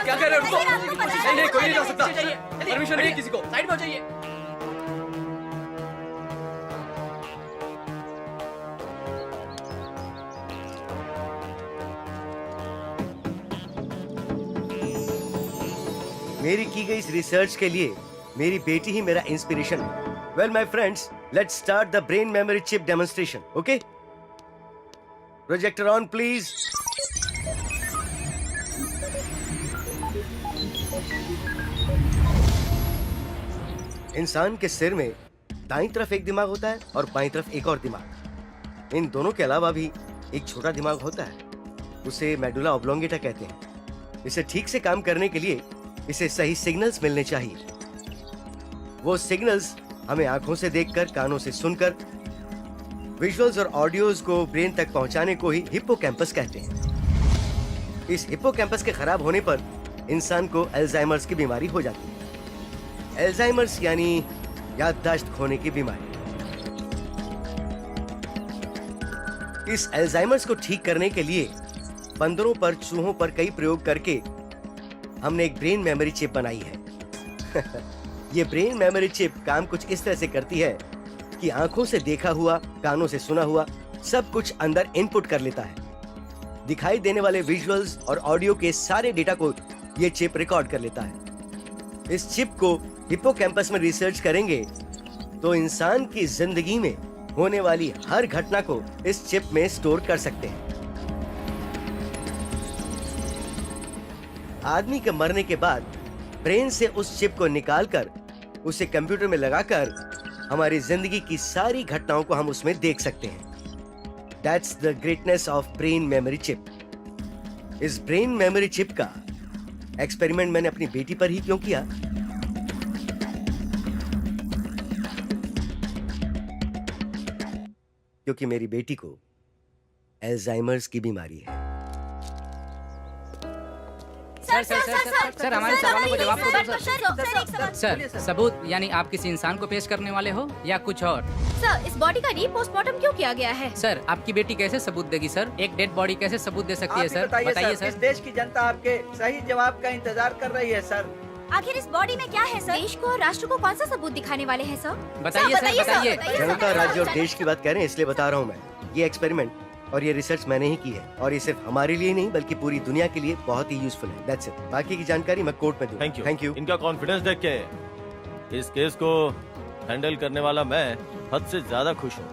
क्या कह रहे हो? रुको। नहीं नहीं, कोई नहीं जा सकता, परमिशन नहीं किसी को। साइड में हो जाइए। मेरी की गई इस रिसर्च के लिए मेरी बेटी ही मेरा इंस्पिरेशन है। Well my friends, let's start the brain memory chip demonstration, okay? Projector on please. इंसान के सिर में दाईं तरफ एक दिमाग होता है और बाईं तरफ एक और दिमाग। इन दोनों के अलावा भी एक छोटा दिमाग होता है, उसे मेडुला ऑब्लोंगेटा कहते हैं। इसे ठीक से काम करने के लिए इसे सही सिग्नल्स मिलने चाहिए। वो सिग्नल्स हमें आंखों से देखकर, कानों से सुनकर, विजुअल्स और ऑडियोज को ब्रेन तक पहुंचाने को ही हिप्पोकैम्पस कहते हैं। इस हिप्पोकैम्पस के खराब होने पर इंसान को अल्जाइमर्स की बीमारी हो जाती है। अल्जाइमर्स यानी याददाश्त खोने की बीमारी। इस अल्जाइमर्स को ठीक करने के लिए बंदरों पर, चूहों पर कई प्रयोग करके हमने एक ब्रेन मेमोरी चिप बनाई है। ये ब्रेन मेमोरी चिप काम कुछ इस तरह से करती है कि आंखों से देखा हुआ, कानों से सुना हुआ सब कुछ अंदर इनपुट कर लेता है। दिखाई देने वाले विजुअल्स और ऑडियो के सारे डेटा को ये चिप रिकॉर्ड कर लेता है। इस चिप को हिप्पोकैम्पस में रिसर्च करेंगे तो इंसान की जिंदगी में होने वाली हर घटना को इस चिप में स्टोर कर सकते हैं। आदमी के मरने के बाद ब्रेन से उस चिप को निकालकर उसे कंप्यूटर में लगाकर हमारी जिंदगी की सारी घटनाओं को हम उसमें देख सकते हैं। That's the greatness of brain memory chip. इस ब्रेन मेमोरी चिप का एक्सपेरिमेंट मैंने अपनी बेटी पर ही क्यों किया? क्योंकि मेरी बेटी को अल्जाइमर्स की बीमारी है। सर हमारे सवालों को जवाब दो सर। सबूत यानी आप किसी इंसान को पेश करने वाले हो या कुछ और? सर, इस बॉडी का रीपोस्टमार्टम क्यों किया गया है? सर आपकी बेटी कैसे सबूत देगी सर? एक डेड बॉडी कैसे सबूत दे सकती है आप ही सर? बताइए सर। इस देश की जनता आपके सही जवाब का इंतजार कर रही है सर। आखिर इस बॉडी में क्या है सर? देश को और राष्ट्र को कौन सा सबूत दिखाने वाले हैं सर? बताइए सर, बताइए। जनता, राज्य और देश की बात कह रहे हैं इसलिए बता रहा हूँ मैं। ये एक्सपेरिमेंट और ये रिसर्च मैंने ही की है और ये सिर्फ हमारे लिए नहीं बल्कि पूरी दुनिया के लिए बहुत ही यूजफुल है। That's it. बाकी की जानकारी मैं कोर्ट में दूंगा। Thank you. Thank you. इनका कॉन्फिडेंस देख के इस केस को हैंडल करने वाला मैं हद से ज्यादा खुश हूँ।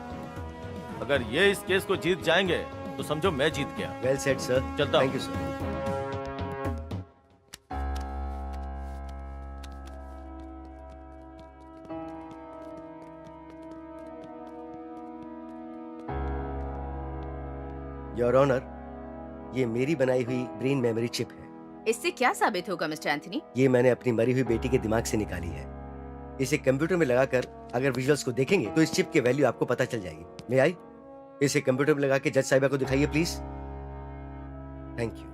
अगर ये इस केस को जीत जाएंगे तो समझो मैं जीत गया। Well said sir. चलता हूँ। Thank you sir. Your honour, ये मेरी बनाई हुई ब्रेन मेमोरी चिप है। इससे क्या साबित होगा मिस्टर एंथनी? ये मैंने अपनी मरी हुई बेटी के दिमाग से निकाली है। इसे कंप्यूटर में लगाकर अगर विजुअल्स को देखेंगे तो इस चिप की वैल्यू आपको पता चल जाएगी। मैं आई इसे कंप्यूटर में लगा के जज साहिबा को दिखाइए प्लीज। Thank you.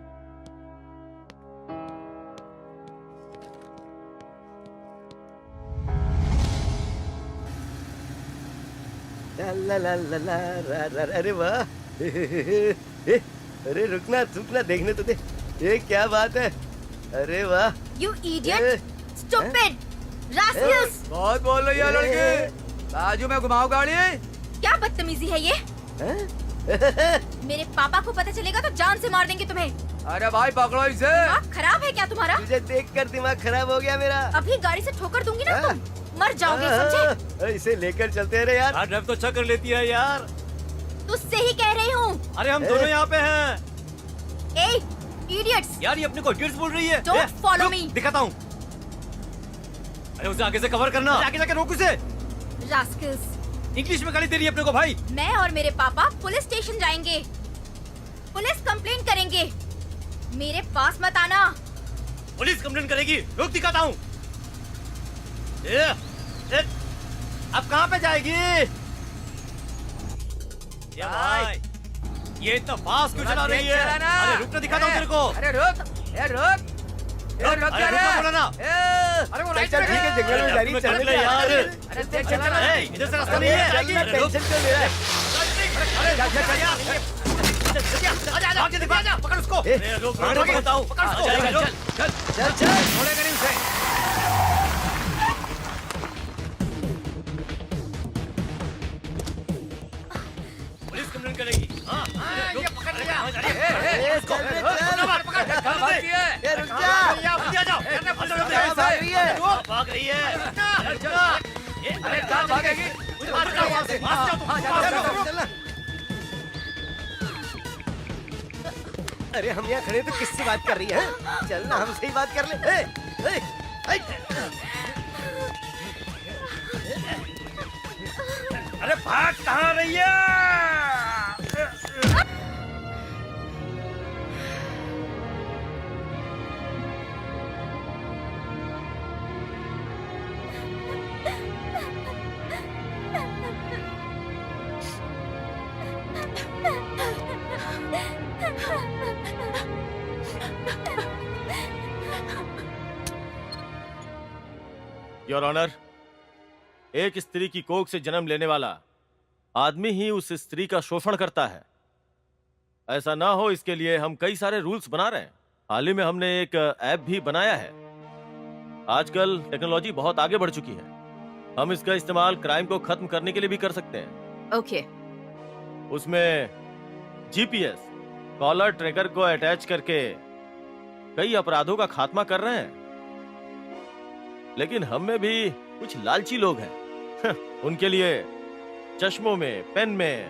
ला ला ला ला रा रा रा, अरे वाह अरे रुकना रुकना, देखने तो दे। ये क्या बात है? अरे वाह। You idiot! Stupid! Rascals! बहुत बोल रही है लड़की। बाजू में घुमाओ गाड़ी। क्या बदतमीजी है ये? मेरे पापा को पता चलेगा तो जान से मार देंगे तुम्हें। अरे भाई पकड़ो इसे। दिमाग खराब है क्या तुम्हारा? तुझे देखकर दिमाग खराब हो गया मेरा। अभी गाड़ी से ठोकर दूंगी ना तुम मर जाओगे, समझे? इसे लेकर चलते हैं रे यार। हाँ, ड्राइव तो अच्छा कर लेती है यार। तुझसे ही कह रही हूँ। अरे हम दोनों यहाँ पे हैं। ए, idiots! यार ये अपने को इडियट्स बोल रही है। Don't follow me. दिखाता हूँ। अरे उसे आगे से कवर करना। आगे जाके रोक उसे। Rascals! इंग्लिश में गाली दे रही है अपने को भाई। मैं और मेरे पापा पुलिस स्टेशन जाएंगे, पुलिस कंप्लेंट करेंगे। मेरे पास मत आना। पुलिस कंप्लेंट करेगी। रोक, दिखाता हूँ। अब कहाँ पे जाएगी? ये भाई, ये इतना फास्ट क्यों चला रही है? अरे रुक ना, दिखाता हूँ तेरे को। अरे रुक, ए रुक, ए रुक अरे जा रुक ना, बोला ना। अरे वो राइट चल ठीक है, जंगल में जा रही है, चलने दे यार। अरे तेज चला ना। ए, इधर से रास्ता नहीं है। अरे रुक। टेंशन क्यों ले रहा है? अरे जा, जा, जा। आगे दिखा, पकड़ उसको। अरे रुक, रुक, बताओ। पकड़ उसको। चल चल। छोड़ेगा नहीं उसे। पुलिस कंप्लेंट करेगी। हाँ, ये पकड़ लिया। ए, चल रे, चल। कहाँ भागती है? ए, रुक जा। आ जाओ। भाग रही है। भाग रही है। अरे कहाँ भागेगी? अरे हम यहाँ खड़े तो किससे बात कर रही है? चल ना, हमसे ही बात कर ले। ए, ए, अरे भाग कहाँ रही है? योर ऑनर, एक स्त्री की कोख से जन्म लेने वाला आदमी ही उस स्त्री का शोषण करता है। ऐसा ना हो इसके लिए हम कई सारे रूल्स बना रहे हैं। हाल ही में हमने एक ऐप भी बनाया है। आजकल टेक्नोलॉजी बहुत आगे बढ़ चुकी है। हम इसका इस्तेमाल क्राइम को खत्म करने के लिए भी कर सकते हैं। ओके। उसमें जीपीएस कॉलर ट्रैकर को अटैच करके कई अपराधों का खात्मा कर रहे हैं। लेकिन हम में भी कुछ लालची लोग हैं। उनके लिए चश्मों में, पेन में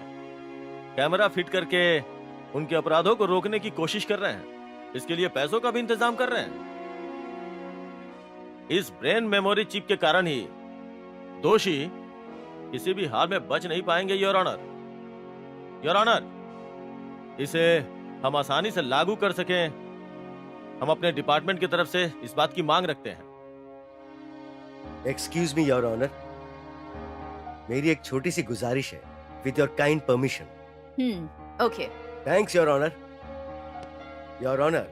कैमरा फिट करके उनके अपराधों को रोकने की कोशिश कर रहे हैं। इसके लिए पैसों का भी इंतजाम कर रहे हैं। इस ब्रेन मेमोरी चिप के कारण ही दोषी किसी भी हाल में बच नहीं पाएंगे। योर ऑनर, योर ऑनर, इसे हम आसानी से लागू कर सकें, हम अपने डिपार्टमेंट की तरफ से इस बात की मांग रखते हैं। एक्सक्यूज मी योर ऑनर, मेरी एक छोटी सी गुजारिश है, with your kind permission. Okay. Thanks your honour. Your honour,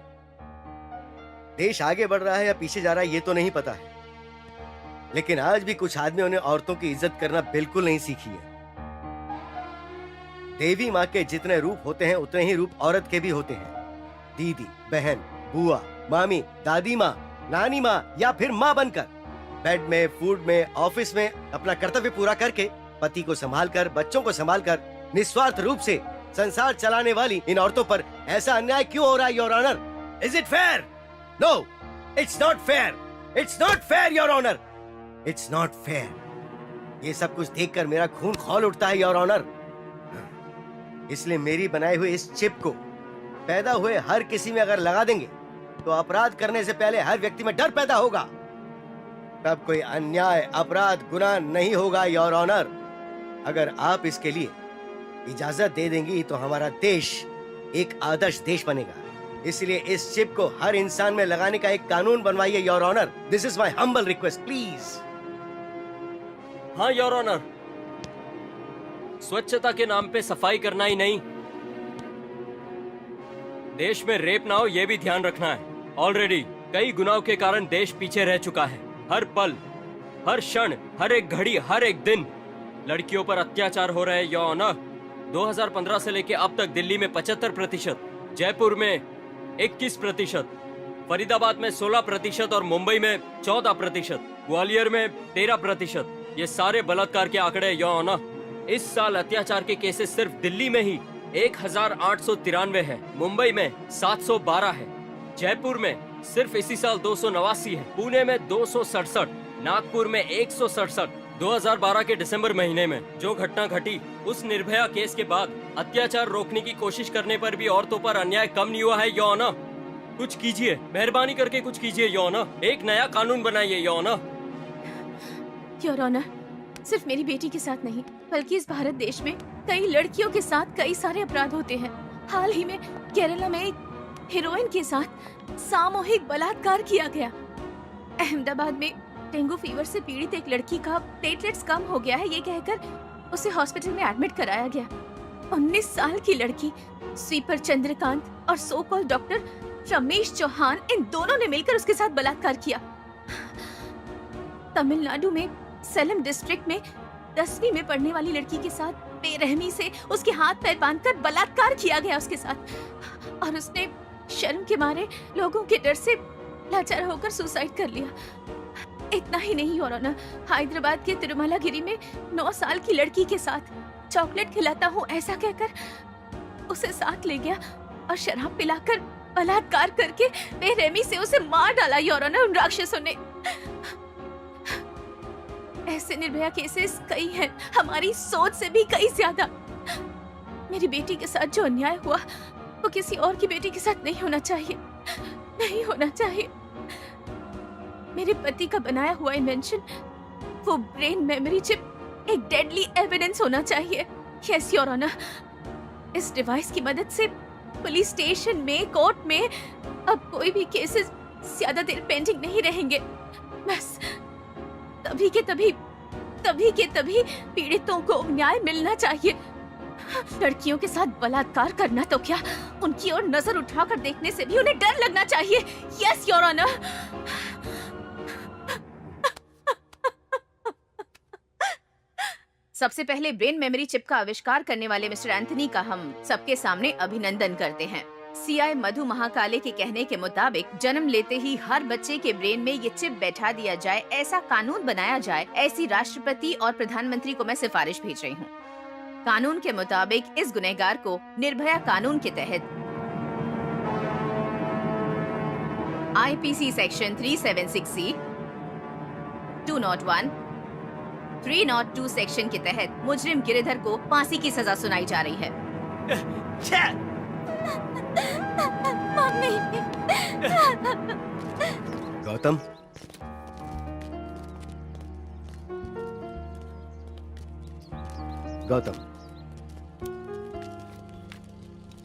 देश आगे बढ़ रहा है या पीछे जा रहा है ये तो नहीं पता है, लेकिन आज भी कुछ आदमियों ने औरतों की इज्जत करना बिल्कुल नहीं सीखी है। देवी माँ के जितने रूप होते हैं उतने ही रूप औरत के भी होते हैं। दीदी, बहन, बुआ, मामी, दादी माँ, नानी माँ या फिर माँ बनकर बेड में, फूड में, ऑफिस में अपना कर्तव्य पूरा करके पति को संभालकर, बच्चों को संभालकर निस्वार्थ रूप से संसार चलाने वाली इन औरतों पर ऐसा अन्याय क्यों हो रहा है, your honour? Is it fair? No, it's not fair, it's not fair, your honour, it's not fair. ये सब कुछ देखकर मेरा खून खौल उठता है, योर ऑनर। इसलिए मेरी बनाई हुई इस चिप को पैदा हुए हर किसी में अगर लगा देंगे तो अपराध करने से पहले हर व्यक्ति में डर पैदा होगा। तब कोई अन्याय, अपराध, गुनाह नहीं होगा, योर ऑनर। अगर आप इसके लिए इजाजत दे देंगी तो हमारा देश एक आदर्श देश बनेगा। इसलिए इस चिप को हर इंसान में लगाने का एक कानून बनवाइए, your honour. This is my humble request, please. हाँ योर ऑनर, स्वच्छता के नाम पे सफाई करना ही नहीं, देश में रेप ना हो ये भी ध्यान रखना है। ऑलरेडी कई गुनाहों के कारण देश पीछे रह चुका है। हर पल, हर क्षण, हर एक घड़ी, हर एक दिन लड़कियों पर अत्याचार हो रहे हैं, योर ऑनर। 2015 से लेके अब तक दिल्ली में 75%, जयपुर में 21%, फरीदाबाद में 16% और मुंबई में 14%, ग्वालियर में 13%। ये सारे बलात्कार के आंकड़े, योर ऑनर। इस साल अत्याचार के केसेस सिर्फ दिल्ली में ही 1893 है, मुंबई में 712 है, जयपुर में सिर्फ इसी साल 289 है, पुणे में 267, नागपुर में 167। 2012 के दिसंबर महीने में जो घटना घटी उस निर्भया केस के बाद अत्याचार रोकने की कोशिश करने पर भी औरतों पर अन्याय कम नहीं हुआ है, योर ऑनर। कुछ कीजिए, मेहरबानी करके कुछ कीजिए, योर ऑनर। एक नया कानून बनाइए, योर ऑनर। योर ऑनर, सिर्फ मेरी बेटी के साथ नहीं बल्कि इस भारत देश में कई लड़कियों के साथ कई सारे अपराध होते हैं। हाल ही में केरला में एक हीरोइन के साथ सामूहिक बलात्कार किया गया। अहमदाबाद में डेंगू फीवर से पीड़ित एक लड़की का प्लेटलेट्स कम हो गया है ये कहकर उसे हॉस्पिटल में एडमिट कराया गया। 19 साल की लड़की स्वीपर चंद्रकांत और so called doctor Ramesh Chauhan, इन दोनों ने मिलकर उसके साथ बलात्कार किया। तमिलनाडु में सेलम डिस्ट्रिक्ट में 10वीं में पढ़ने वाली लड़की के साथ बेरहमी से उसके हाथ पैर बांधकर बलात्कार किया गया उसके साथ, और उसने शर्म के मारे लोगों के डर से लाचार होकर सुसाइड कर लिया। इतना ही नहीं योर ऑनर, हैदराबाद के तिरुमलागिरी में 9 साल की लड़की के साथ चॉकलेट खिलाता हूँ ऐसा कहकर उसे साथ ले गया और शराब पिलाकर बलात्कार करके बेरहमी से उसे मार डाला योर ऑनर उन राक्षसों ने। ऐसे निर्भया केसेस कई हैं, हमारी सोच से भी कई ज्यादा। मेरी बेटी के साथ जो अन्याय हुआ वो किसी और की बेटी के साथ नहीं होना चाहिए, नहीं होना चाहिए। मेरे पति का बनाया हुआ इन्वेंशन, वो ब्रेन मेमोरी चिप, एक डेडली एविडेंस होना चाहिए। यस योर ऑनर, इस डिवाइस की मदद से पुलिस स्टेशन में, कोर्ट में अब कोई भी केसेस ज्यादा देर पेंडिंग नहीं रहेंगे। बस तभी के तभी पीड़ितों को न्याय मिलना चाहिए। लड़कियों के साथ बलात्कार करना तो क्या, उनकी ओर नजर उठाकर देखने से भी उन्हें डर लगना चाहिए। Yes your honour. सबसे पहले ब्रेन मेमोरी चिप का आविष्कार करने वाले मिस्टर एंथनी का हम सबके सामने अभिनंदन करते हैं। सीआई मधु महाकाले के कहने के मुताबिक जन्म लेते ही हर बच्चे के ब्रेन में ये चिप बैठा दिया जाए, ऐसा कानून बनाया जाए, ऐसी राष्ट्रपति और प्रधानमंत्री को मैं सिफारिश भेज रही हूँ। कानून के मुताबिक इस गुनहगार को निर्भया कानून के तहत आईपीसी सेक्शन 376C, 201, 302 सेक्शन के तहत मुजरिम गिरिधर को फांसी की सजा सुनाई जा रही है। गौतम, गौतम,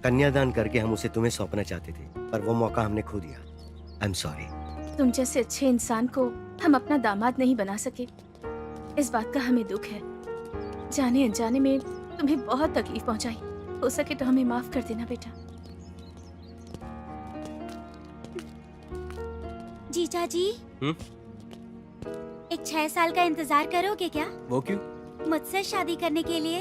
कन्यादान करके हम उसे तुम्हें सौंपना चाहते थे, पर वो मौका हमने खो दिया। आई एम सॉरी। तुम जैसे अच्छे इंसान को हम अपना दामाद नहीं बना सके, इस बात का हमें दुख है। जाने अनजाने में तुम्हें बहुत तकलीफ पहुंचाई, हो सके तो हमें माफ कर देना बेटा। जीजा जी, एक 6 साल का इंतजार करोगे क्या? वो क्यों? मुझसे शादी करने के लिए।